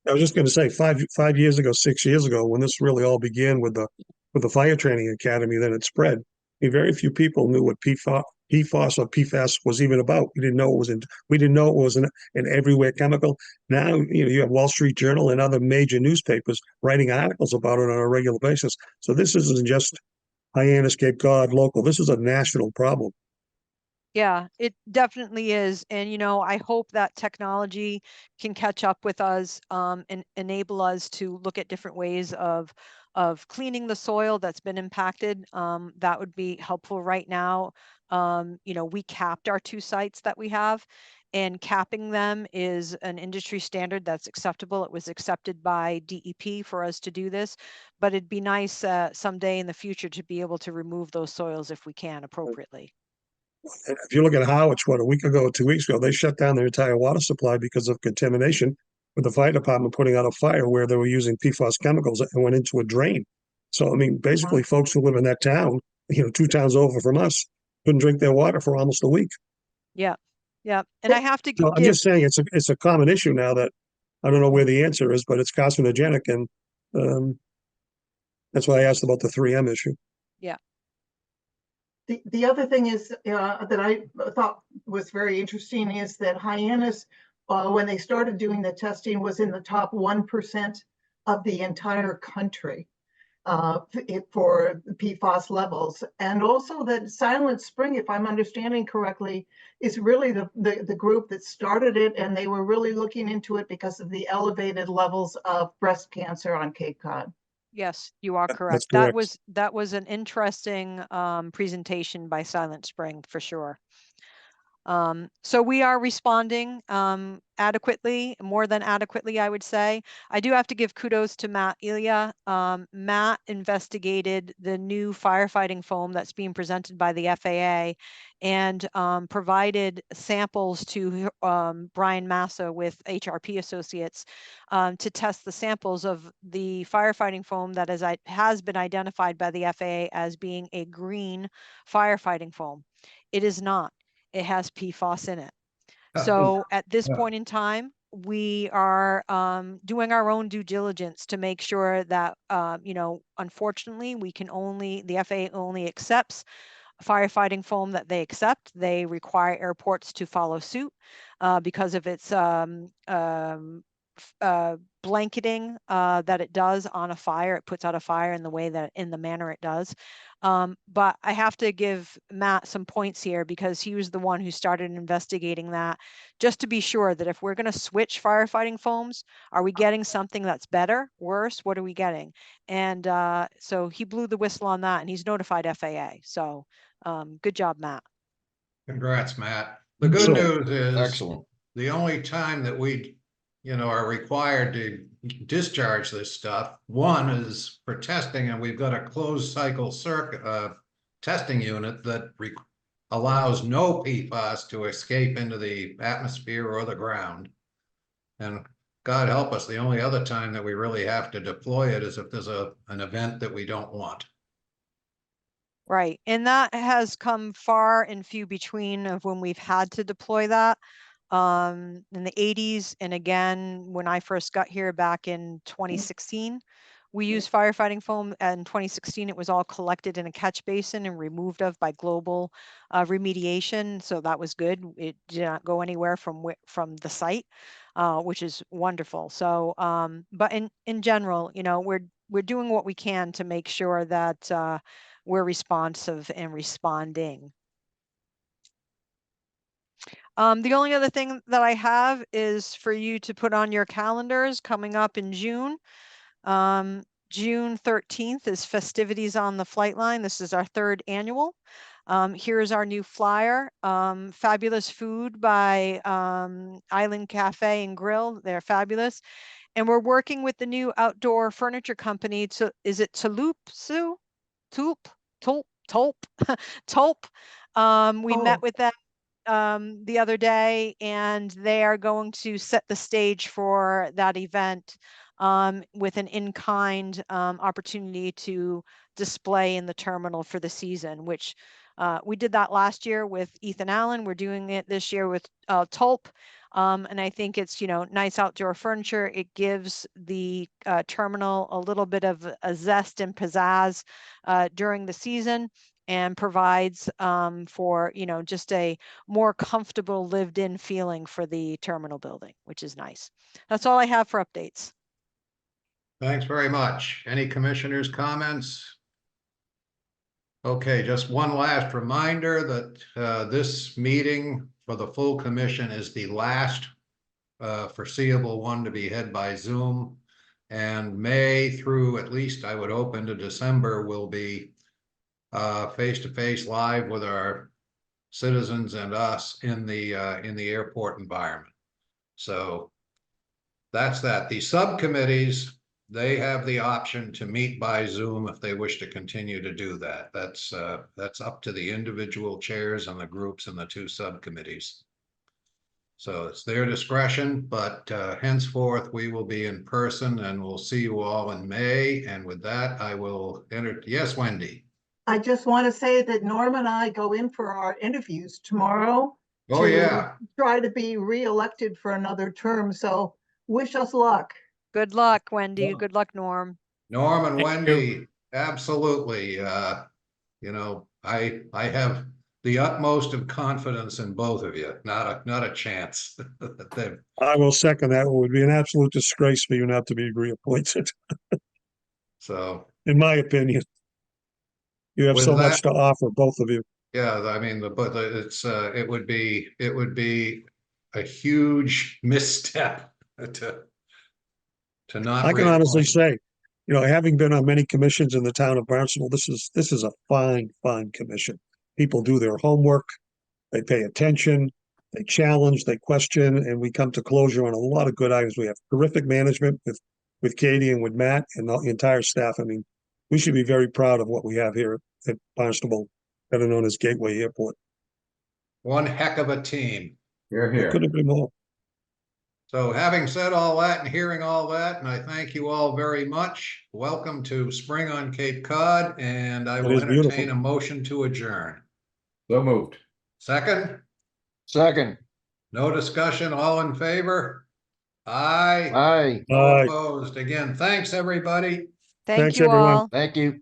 I was just going to say 5 years ago, 6 years ago, when this really all began with the fire training academy, then it spread. I mean, very few people knew what PFAS or PFAS was even about. We didn't know it was an everywhere chemical. Now, you have Wall Street Journal and other major newspapers writing articles about it on a regular basis. So this isn't just Hyannis, Cape Cod, local. This is a national problem. Yeah, it definitely is. And, I hope that technology can catch up with us and enable us to look at different ways of cleaning the soil that's been impacted. That would be helpful right now. We capped our 2 sites that we have, and capping them is an industry standard that's acceptable. It was accepted by DEP for us to do this, but it'd be nice someday in the future to be able to remove those soils if we can appropriately. And if you look at Howard, what, a week ago, 2 weeks ago, they shut down their entire water supply because of contamination, with the fire department putting out a fire where they were using PFAS chemicals and went into a drain. So, I mean, basically, folks who live in that town, 2 towns over from us, couldn't drink their water for almost a week. Yeah. Yeah. And I have to So I'm just saying it's a common issue now that I don't know where the answer is, but it's carcinogenic. And that's why I asked about the 3M issue. Yeah. The other thing is that I thought was very interesting is that Hyannis, when they started doing the testing, was in the top 1% of the entire country for PFAS levels. And also that Silent Spring, if I'm understanding correctly, is really the group that started it, and they were really looking into it because of the elevated levels of breast cancer on Cape Cod. Yes, you are correct. That's That was an interesting presentation by Silent Spring for sure. So we are responding adequately, more than adequately, I would say. I do have to give kudos to Matt Elia. Matt investigated the new firefighting foam that's being presented by the FAA and provided samples to Brian Massa with HRP Associates to test the samples of the firefighting foam that has been identified by the FAA as being a green firefighting foam. It is not. It has PFAS in it. So at this point in time, we are doing our own due diligence to make sure that, unfortunately, the FAA only accepts firefighting foam that they accept. They require airports to follow suit because of its blanketing that it does on a fire. It puts out a fire in the manner it does. But I have to give Matt some points here because he was the one who started investigating that, just to be sure that if we're going to switch firefighting foams, are we getting something that's better, worse? What are we getting? And so he blew the whistle on that, and he's notified FAA. So good job, Matt. Congrats, Matt. The good news is Excellent. the only time that we, are required to discharge this stuff, one is for testing, and we've got a closed cycle testing unit that allows no PFAS to escape into the atmosphere or the ground. And God help us, the only other time that we really have to deploy it is if there's an event that we don't want. Right. And that has come far and few between of when we've had to deploy that. in the 80s. And again, when I first got here back in 2016, we used firefighting foam. And in 2016, it was all collected in a catch basin and removed of by global remediation. So that was good. It did not go anywhere from the site, which is wonderful. So, but in general, you know, we're doing what we can to make sure that we're responsive and responding. The only other thing that I have is for you to put on your calendars coming up in June. June 13th is Festivities on the Flight Line. This is our 3rd annual. Here's our new flyer. Fabulous food by Island Cafe and Grill. They're fabulous. And we're working with the new outdoor furniture company. Is it Tulip, Sue? Tulp? We met with them the other day, and they are going to set the stage for that event with an in-kind opportunity to display in the terminal for the season, which we did that last year with Ethan Allen. We're doing it this year with Tulp. And I think it's, you know, nice outdoor furniture. It gives the terminal a little bit of a zest and pizzazz during the season, and provides for, you know, just a more comfortable lived in feeling for the terminal building, which is nice. That's all I have for updates. Thanks very much. Any commissioners' comments? Okay, just one last reminder that this meeting for the full commission is the last foreseeable one to be held by Zoom. And May through at least, I would hope, into December will be face-to-face live with our citizens and us in the airport environment. So that's that. The subcommittees, they have the option to meet by Zoom if they wish to continue to do that. That's up to the individual chairs and the groups and the 2 subcommittees. So it's their discretion, but henceforth we will be in person, and we'll see you all in May. And with that, I will enter. Yes, Wendy. I just want to say that Norm and I go in for our interviews tomorrow. Oh, to yeah. Try to be re-elected for another term. So wish us luck. Good luck, Wendy. Yeah. Good luck, Norm. Norm and Thank Wendy, absolutely. You know, I have the utmost of confidence in both of you. Not a chance. I will second that. It would be an absolute disgrace for you not to be reappointed, So, in my opinion. You have With so much that- to offer, both of you. yeah, I mean, it would be a huge misstep to not. I can honestly reappoint. say, you know, having been on many commissions in the town of Barnstable, this is a fine commission. People do their homework, they pay attention, they challenge, they question, and we come to closure on a lot of good items. We have terrific management with Katie and with Matt and the entire staff. I mean, we should be very proud of what we have here at Barnstable, better known as Gateway Airport. One heck of a team. You're here. Couldn't agree more. So having said all that and hearing all that, and I thank you all very much. Welcome to Spring on Cape Cod, and I It will is entertain beautiful. a motion to adjourn. So moved. Second, Second, no discussion, all in favor? Aye. aye, No Aye. opposed. Again, thanks, everybody. Thank Thanks, you everyone. all. thank you.